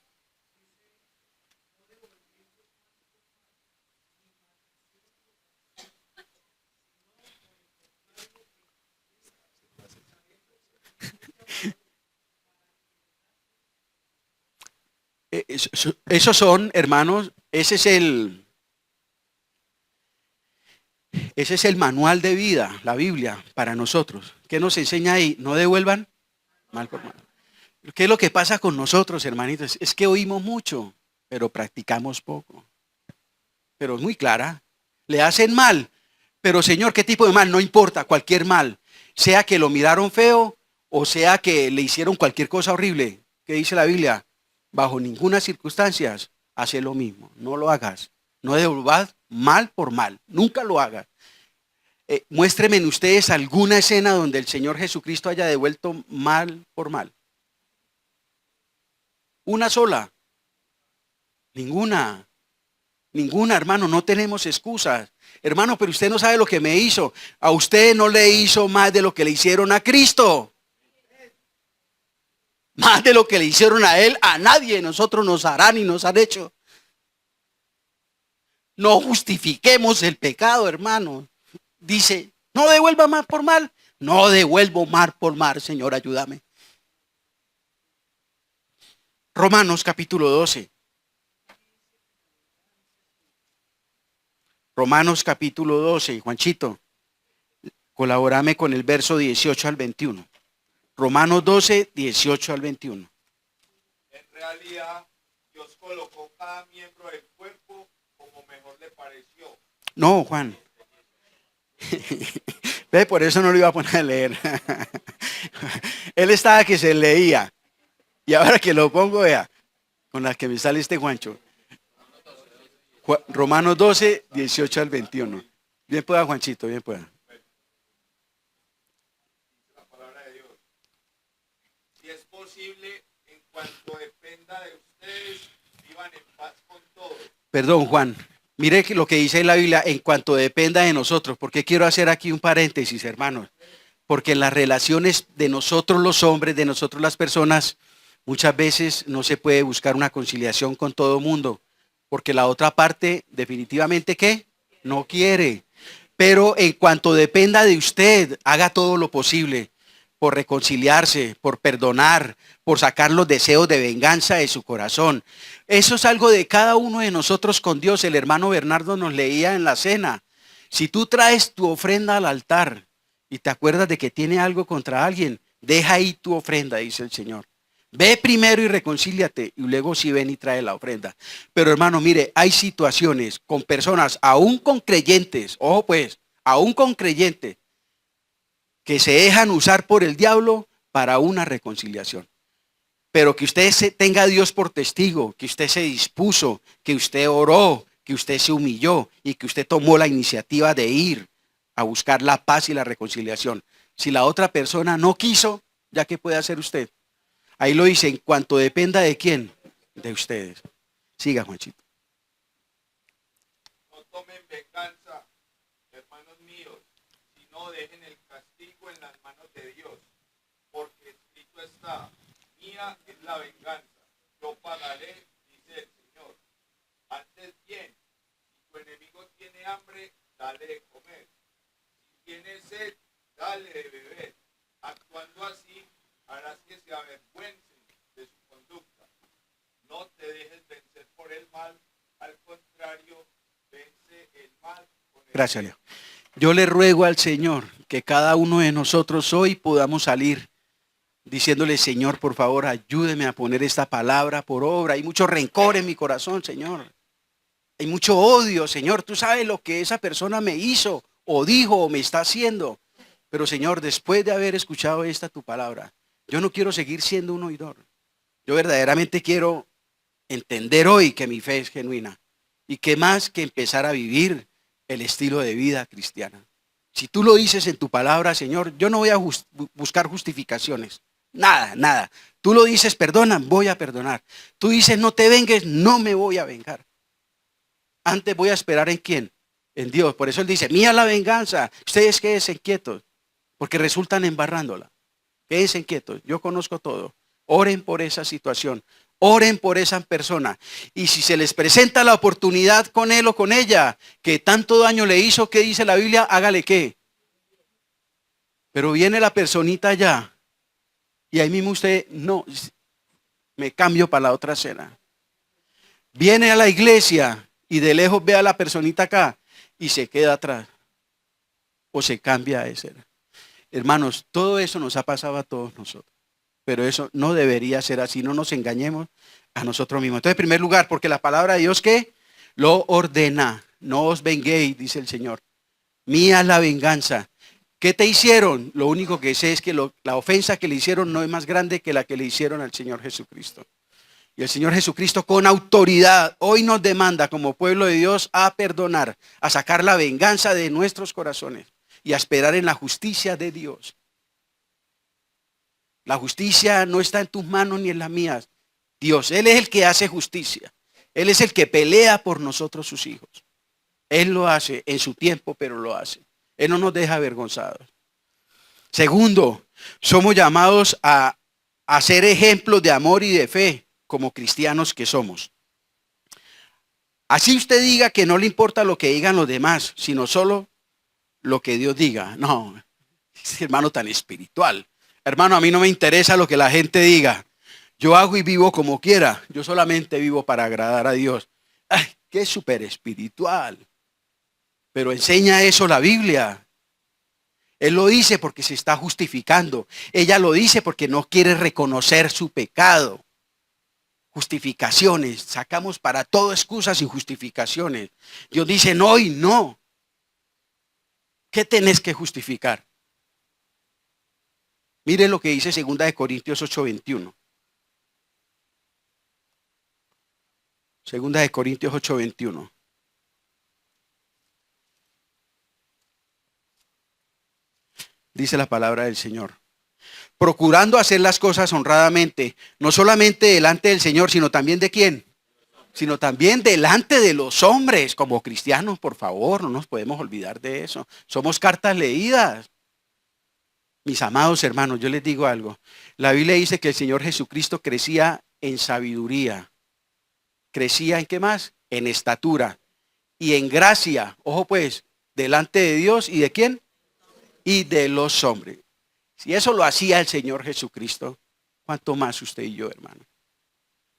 Esos son, hermanos, ese es el manual de vida, la Biblia, para nosotros. ¿Qué nos enseña ahí? No devuelvan mal por mal. ¿Qué es lo que pasa con nosotros, hermanitos? Es que oímos mucho, pero practicamos poco. Pero es muy clara. Le hacen mal, pero Señor, ¿qué tipo de mal? No importa, cualquier mal. Sea que lo miraron feo o sea que le hicieron cualquier cosa horrible. ¿Qué dice la Biblia? Bajo ninguna circunstancia hace lo mismo. No lo hagas. No devolvas mal por mal. Nunca lo hagas. Muéstrenme en ustedes alguna escena donde el Señor Jesucristo haya devuelto mal por mal. Una sola. Ninguna. Ninguna, hermano, no tenemos excusas. Hermano, pero usted no sabe lo que me hizo. A usted no le hizo más de lo que le hicieron a Cristo. Más de lo que le hicieron a Él, a nadie de nosotros nos harán y nos han hecho. No justifiquemos el pecado, hermano. Dice, no devuelva mal por mal. No devuelvo mal por mal, Señor, ayúdame. Romanos capítulo 12. Romanos capítulo 12, Juanchito, colabórame con el verso 18 al 21. Romanos 12, 18 al 21. En realidad, Dios colocó cada miembro del cuerpo como mejor le pareció. No, Juan. Ve, por eso no lo iba a poner a leer. Él estaba que se leía. Y ahora que lo pongo, vea, con las que me sale este Juancho. Romanos 12, 18 al 21. Bien pueda, Juanchito, bien pueda. La palabra de Dios. Si es posible, en cuanto dependa de ustedes, vivan en paz con todos. Perdón, Juan. Mire lo que dice la Biblia en cuanto dependa de nosotros. Porque quiero hacer aquí un paréntesis, hermanos. Porque en las relaciones de nosotros los hombres, de nosotros las personas, muchas veces no se puede buscar una conciliación con todo el mundo. Porque la otra parte definitivamente, ¿qué? No quiere. Pero en cuanto dependa de usted, haga todo lo posible por reconciliarse, por perdonar, por sacar los deseos de venganza de su corazón. Eso es algo de cada uno de nosotros con Dios. El hermano Bernardo nos leía en la cena. Si tú traes tu ofrenda al altar y te acuerdas de que tiene algo contra alguien, deja ahí tu ofrenda, dice el Señor. Ve primero y reconcíliate y luego sí ven y trae la ofrenda. Pero hermano, mire, hay situaciones con personas, aún con creyentes, ojo pues, aún con creyentes, que se dejan usar por el diablo para una reconciliación. Pero que usted tenga a Dios por testigo, que usted se dispuso, que usted oró, que usted se humilló y que usted tomó la iniciativa de ir a buscar la paz y la reconciliación. Si la otra persona no quiso, ¿ya qué puede hacer usted? Ahí lo dice, en cuanto dependa de quién, de ustedes. Siga, Juanchito. No tomen venganza, hermanos míos, sino dejen el castigo en las manos de Dios, porque escrito está, mía es la venganza, yo pagaré, dice el Señor. Antes bien, si tu enemigo tiene hambre, dale de comer. Si tiene sed, dale de beber. Actuando así, harás que se avergüencen de su conducta. No te dejes vencer por el mal, al contrario, vence el mal con el Gracias, bien. Leo. Yo le ruego al Señor que cada uno de nosotros hoy podamos salir diciéndole, Señor, por favor, ayúdeme a poner esta palabra por obra. Hay mucho rencor en mi corazón, Señor. Hay mucho odio, Señor. Tú sabes lo que esa persona me hizo o dijo o me está haciendo. Pero, Señor, después de haber escuchado esta tu palabra, yo no quiero seguir siendo un oidor. Yo verdaderamente quiero entender hoy que mi fe es genuina y que más que empezar a vivir el estilo de vida cristiana. Si tú lo dices en tu palabra, Señor, yo no voy a buscar justificaciones. Nada, nada. Tú lo dices, perdona, voy a perdonar. Tú dices, no te vengues, no me voy a vengar. Antes voy a esperar en quién, en Dios. Por eso Él dice, mía la venganza. Ustedes quédense quietos, porque resultan embarrándola. Quédense quietos, yo conozco todo. Oren por esa situación. Oren por esa persona. Y si se les presenta la oportunidad con él o con ella, que tanto daño le hizo, ¿qué dice la Biblia? Hágale qué. Pero viene la personita allá. Y ahí mismo usted, no, me cambio para la otra cena. Viene a la iglesia y de lejos ve a la personita acá y se queda atrás. O se cambia de cena. Hermanos, todo eso nos ha pasado a todos nosotros. Pero eso no debería ser así, no nos engañemos a nosotros mismos. Entonces, en primer lugar, porque la palabra de Dios que lo ordena, no os venguéis, dice el Señor. Mía es la venganza. ¿Qué te hicieron? Lo único que sé es que la ofensa que le hicieron no es más grande que la que le hicieron al Señor Jesucristo. Y el Señor Jesucristo con autoridad hoy nos demanda como pueblo de Dios a perdonar, a sacar la venganza de nuestros corazones y a esperar en la justicia de Dios. La justicia no está en tus manos ni en las mías. Dios, Él es el que hace justicia. Él es el que pelea por nosotros sus hijos. Él lo hace en su tiempo, pero lo hace. Él no nos deja avergonzados. Segundo, somos llamados a ser ejemplos de amor y de fe como cristianos que somos. Así usted diga que no le importa lo que digan los demás, sino solo lo que Dios diga. No, es hermano tan espiritual. Hermano, a mí no me interesa lo que la gente diga. Yo hago y vivo como quiera. Yo solamente vivo para agradar a Dios. Ay, qué súper espiritual. Pero enseña eso la Biblia. Él lo dice porque se está justificando. Ella lo dice porque no quiere reconocer su pecado. Justificaciones. Sacamos para todo excusas y justificaciones. Dios dice no y no. ¿Qué tenés que justificar? Mire lo que dice 2 Corintios 8:21. 2 Corintios 8:21. Dice la palabra del Señor. Procurando hacer las cosas honradamente, no solamente delante del Señor, sino también de quién, sino también delante de los hombres, como cristianos, por favor, no nos podemos olvidar de eso. Somos cartas leídas. Mis amados hermanos, yo les digo algo. La Biblia dice que el Señor Jesucristo crecía en sabiduría. ¿Crecía en qué más? En estatura y en gracia. Ojo pues, delante de Dios y de quién? Y de los hombres. Si eso lo hacía el Señor Jesucristo, ¿cuánto más usted y yo, hermano?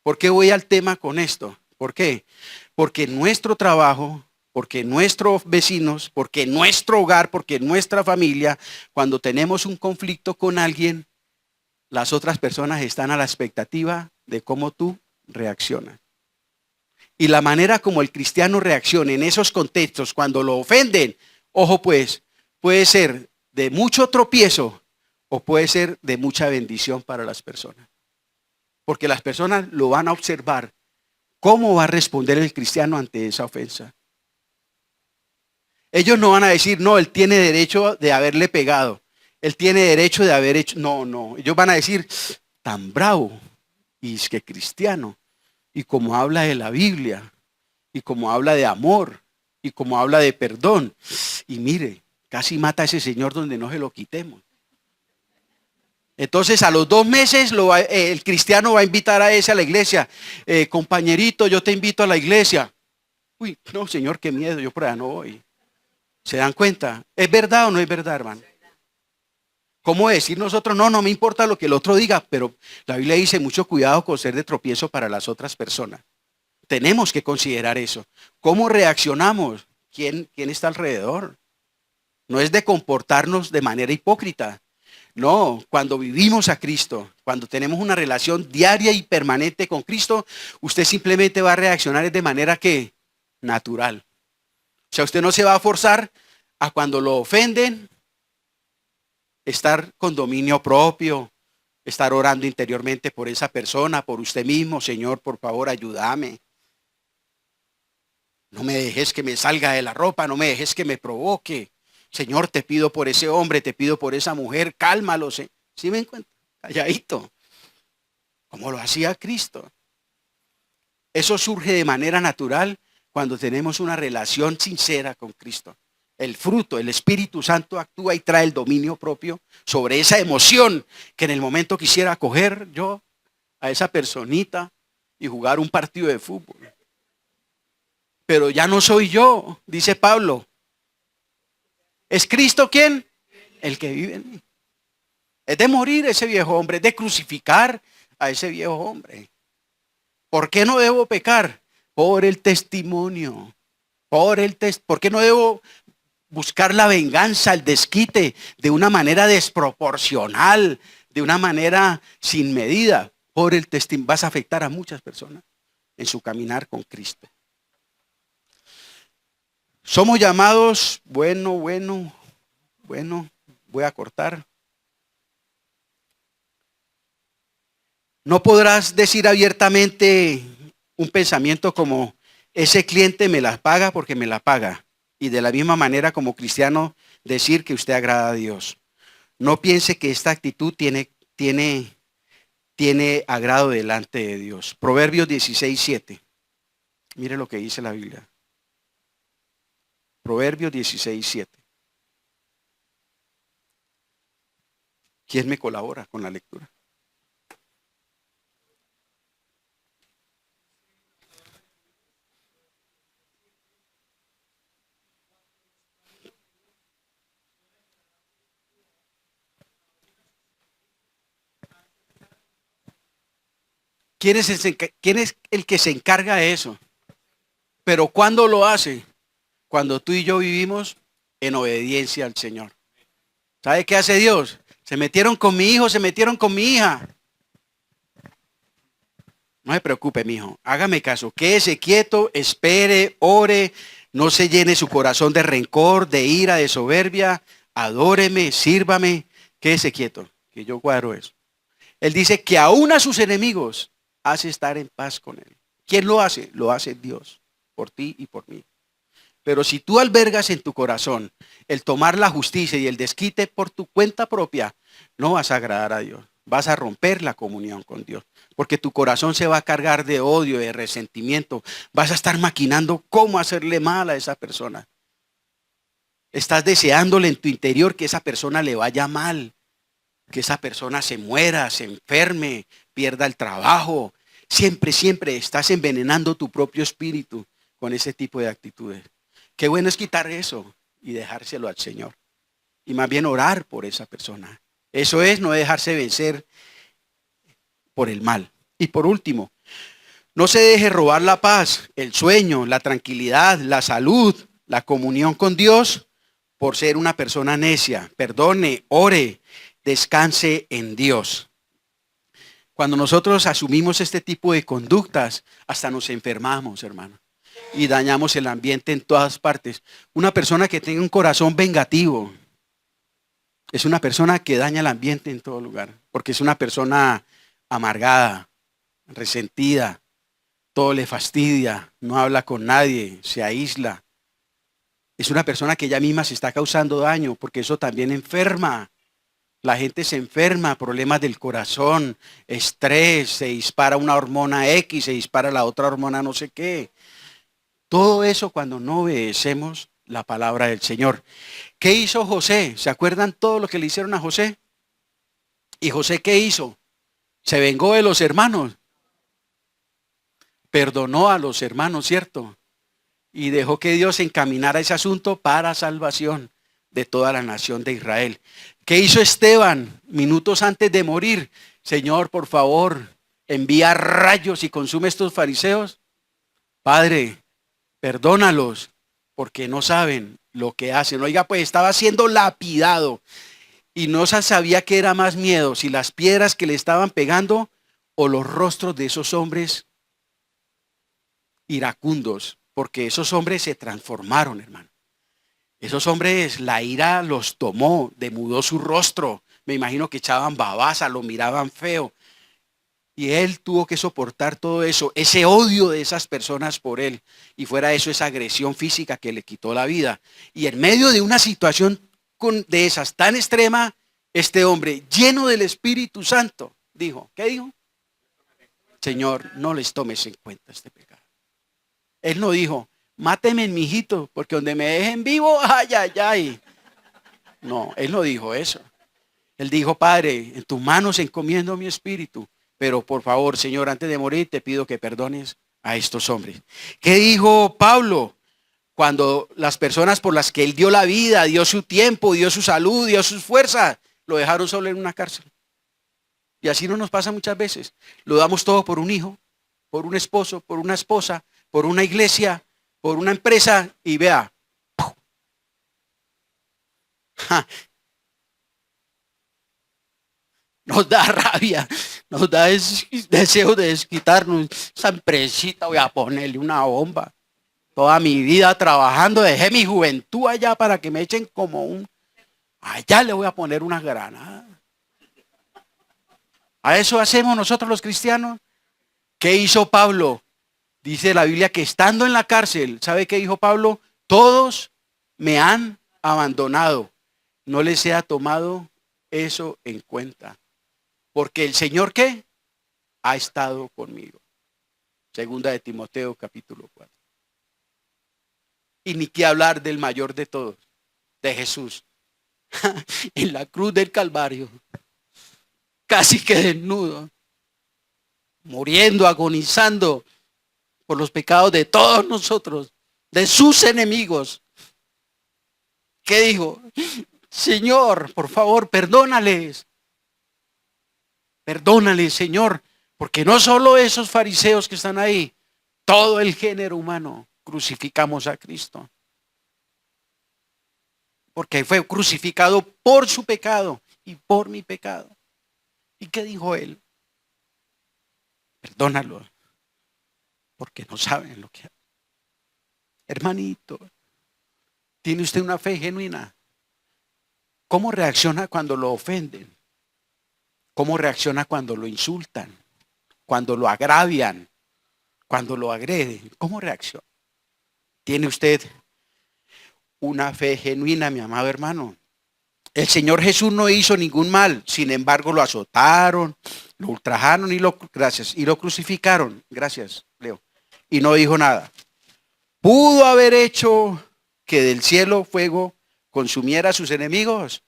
¿Por qué voy al tema con esto? ¿Por qué? Porque nuestro trabajo, porque nuestros vecinos, porque nuestro hogar, porque nuestra familia, cuando tenemos un conflicto con alguien, las otras personas están a la expectativa de cómo tú reaccionas. Y la manera como el cristiano reacciona en esos contextos, cuando lo ofenden, ojo pues, puede ser de mucho tropiezo o puede ser de mucha bendición para las personas. Porque las personas lo van a observar. ¿Cómo va a responder el cristiano ante esa ofensa? Ellos no van a decir, no, él tiene derecho de haberle pegado. Él tiene derecho de haber hecho. No, no. Ellos van a decir, tan bravo. Y es que cristiano. Y como habla de la Biblia. Y como habla de amor. Y como habla de perdón. Y mire, casi mata a ese señor donde no se lo quitemos. Entonces a los 2 meses el cristiano va a invitar a ese a la iglesia. Compañerito, yo te invito a la iglesia. Uy, no, señor, qué miedo, yo por allá no voy. ¿Se dan cuenta? ¿Es verdad o no es verdad, hermano? ¿Cómo decir nosotros? No, no me importa lo que el otro diga, pero la Biblia dice mucho cuidado con ser de tropiezo para las otras personas. Tenemos que considerar eso. ¿Cómo reaccionamos? ¿Quién está alrededor? No es de comportarnos de manera hipócrita. No, cuando vivimos a Cristo, cuando tenemos una relación diaria y permanente con Cristo, usted simplemente va a reaccionar de manera que natural. O sea, usted no se va a forzar a cuando lo ofenden, estar con dominio propio, estar orando interiormente por esa persona, por usted mismo. Señor, por favor, ayúdame. No me dejes que me salga de la ropa, no me dejes que me provoque. Señor, te pido por ese hombre, te pido por esa mujer, cálmalo. ¿Sí me encuentro? Calladito, como lo hacía Cristo. Eso surge de manera natural cuando tenemos una relación sincera con Cristo. El fruto, el Espíritu Santo actúa y trae el dominio propio sobre esa emoción que en el momento quisiera coger yo a esa personita y jugar un partido de fútbol. Pero ya no soy yo, dice Pablo. ¿Es Cristo quién? El que vive en mí. Es de morir ese viejo hombre, es de crucificar a ese viejo hombre. ¿Por qué no debo pecar? Por el testimonio. ¿Por qué no debo buscar la venganza, el desquite de una manera desproporcional, de una manera sin medida? Por el testimonio. Vas a afectar a muchas personas en su caminar con Cristo. Somos llamados, bueno, voy a cortar. No podrás decir abiertamente un pensamiento como, ese cliente me la paga porque me la paga. Y de la misma manera como cristiano decir que usted agrada a Dios. No piense que esta actitud tiene agrado delante de Dios. Proverbios 16:7. Mire lo que dice la Biblia. Proverbios 16:7. ¿Quién me colabora con la lectura? ¿Quién es el que se encarga de eso? Pero ¿cuándo lo hace? Cuando tú y yo vivimos en obediencia al Señor. ¿Sabe qué hace Dios? Se metieron con mi hijo, se metieron con mi hija. No se preocupe, mi hijo. Hágame caso. Quédese quieto, espere, ore. No se llene su corazón de rencor, de ira, de soberbia. Adóreme, sírvame. Quédese quieto, que yo cuadro eso. Él dice que aún a sus enemigos hace estar en paz con él. ¿Quién lo hace? Lo hace Dios, por ti y por mí. Pero si tú albergas en tu corazón el tomar la justicia y el desquite por tu cuenta propia, no vas a agradar a Dios. Vas a romper la comunión con Dios. Porque tu corazón se va a cargar de odio, de resentimiento. Vas a estar maquinando cómo hacerle mal a esa persona. Estás deseándole en tu interior que esa persona le vaya mal. Que esa persona se muera, se enferme, pierda el trabajo. Siempre estás envenenando tu propio espíritu con ese tipo de actitudes. Qué bueno es quitar eso y dejárselo al Señor. Y más bien orar por esa persona. Eso es no dejarse vencer por el mal. Y por último, no se deje robar la paz, el sueño, la tranquilidad, la salud, la comunión con Dios por ser una persona necia. Perdone, ore, descanse en Dios. Cuando nosotros asumimos este tipo de conductas, hasta nos enfermamos, hermano. Y dañamos el ambiente en todas partes. Una persona que tenga un corazón vengativo es una persona que daña el ambiente en todo lugar. Porque es una persona amargada, resentida, todo le fastidia, no habla con nadie, se aísla. Es una persona que ella misma se está causando daño, porque eso también enferma. La gente se enferma, problemas del corazón, estrés, se dispara una hormona X, se dispara la otra hormona no sé qué. Todo eso cuando no obedecemos la palabra del Señor. ¿Qué hizo José? ¿Se acuerdan todo lo que le hicieron a José? ¿Y José qué hizo? Se vengó de los hermanos. Perdonó a los hermanos, ¿cierto? Y dejó que Dios encaminara ese asunto para salvación de toda la nación de Israel. ¿Qué hizo Esteban minutos antes de morir? Señor, por favor, envía rayos y consume estos fariseos. Padre, perdónalos, porque no saben lo que hacen. Oiga, pues estaba siendo lapidado y no sabía qué era más miedo, si las piedras que le estaban pegando o los rostros de esos hombres iracundos, porque esos hombres se transformaron, hermano. Esos hombres, la ira los tomó, demudó su rostro. Me imagino que echaban babasa, lo miraban feo. Y él tuvo que soportar todo eso, ese odio de esas personas por él. Y fuera eso, esa agresión física que le quitó la vida. Y en medio de una situación de esas tan extrema, este hombre lleno del Espíritu Santo dijo, ¿qué dijo? Señor, no les tomes en cuenta este pecado. Él no dijo, máteme, mijito, porque donde me dejen vivo, ay, ay, ay. No, él no dijo eso. Él dijo, Padre, en tus manos encomiendo mi espíritu. Pero por favor, Señor, antes de morir te pido que perdones a estos hombres. ¿Qué dijo Pablo? Cuando las personas por las que él dio la vida, dio su tiempo, dio su salud, dio sus fuerzas, lo dejaron solo en una cárcel. Y así no nos pasa muchas veces. Lo damos todo por un hijo, por un esposo, por una esposa, por una iglesia, por una empresa y vea. Ja, nos da rabia, nos da deseo de desquitarnos. Esa empresita voy a ponerle una bomba. Toda mi vida trabajando, dejé mi juventud allá para que me echen como un... Allá le voy a poner una granada. ¿A eso hacemos nosotros los cristianos? ¿Qué hizo Pablo? Dice la Biblia que estando en la cárcel, ¿sabe qué dijo Pablo? Todos me han abandonado. No les he tomado eso en cuenta. Porque el Señor, ¿qué? Ha estado conmigo. Segunda de Timoteo, capítulo 4. Y ni qué hablar del mayor de todos, de Jesús. En la cruz del Calvario, casi que desnudo, muriendo, agonizando por los pecados de todos nosotros, de sus enemigos. ¿Qué dijo? Señor, por favor, perdónales. Perdónales, Señor, porque no solo esos fariseos que están ahí, todo el género humano crucificamos a Cristo. Porque fue crucificado por su pecado y por mi pecado. ¿Y qué dijo él? Perdónalo, porque no saben lo que hacen. Hermanito, ¿tiene usted una fe genuina? ¿Cómo reacciona cuando lo ofenden? ¿Cómo reacciona cuando lo insultan? Cuando lo agravian, cuando lo agreden. ¿Cómo reacciona? ¿Tiene usted una fe genuina, mi amado hermano? El Señor Jesús no hizo ningún mal, sin embargo lo azotaron, lo ultrajaron y lo crucificaron. Gracias, Leo. Y no dijo nada. ¿Pudo haber hecho que del cielo fuego consumiera a sus enemigos?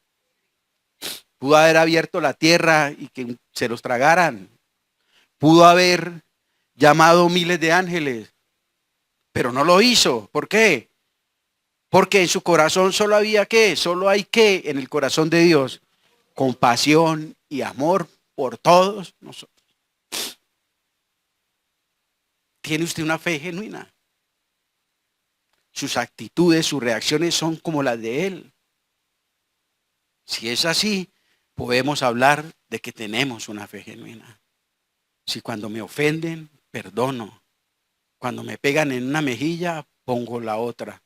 ¿Pudo haber abierto la tierra y que se los tragaran? ¿Pudo haber llamado miles de ángeles? Pero no lo hizo. ¿Por qué? Porque en su corazón solo había ¿qué? Solo hay ¿qué? En el corazón de Dios. Compasión y amor por todos nosotros. ¿Tiene usted una fe genuina? Sus actitudes, sus reacciones son como las de Él. Si es así, podemos hablar de que tenemos una fe genuina. Si cuando me ofenden, perdono. Cuando me pegan en una mejilla, pongo la otra.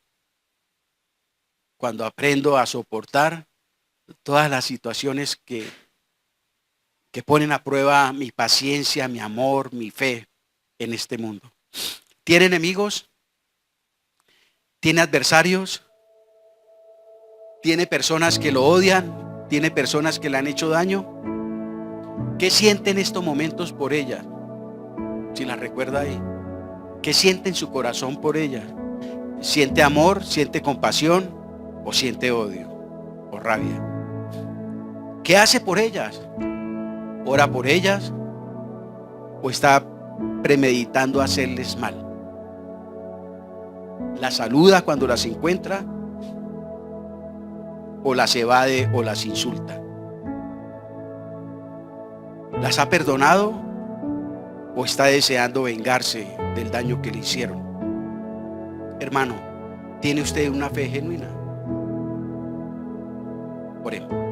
Cuando aprendo a soportar todas las situaciones que ponen a prueba mi paciencia, mi amor, mi fe en este mundo. ¿Tiene enemigos? ¿Tiene adversarios? Tiene personas que lo odian, tiene personas que le han hecho daño. ¿Qué siente en estos momentos por ella? Si la recuerda ahí. ¿Qué siente en su corazón por ella? ¿Siente amor, siente compasión o siente odio o rabia? ¿Qué hace por ellas? ¿Ora por ellas o está premeditando hacerles mal? ¿Las saluda cuando las encuentra o las evade o las insulta? ¿Las ha perdonado o está deseando vengarse del daño que le hicieron? Hermano, ¿tiene usted una fe genuina? Oremos.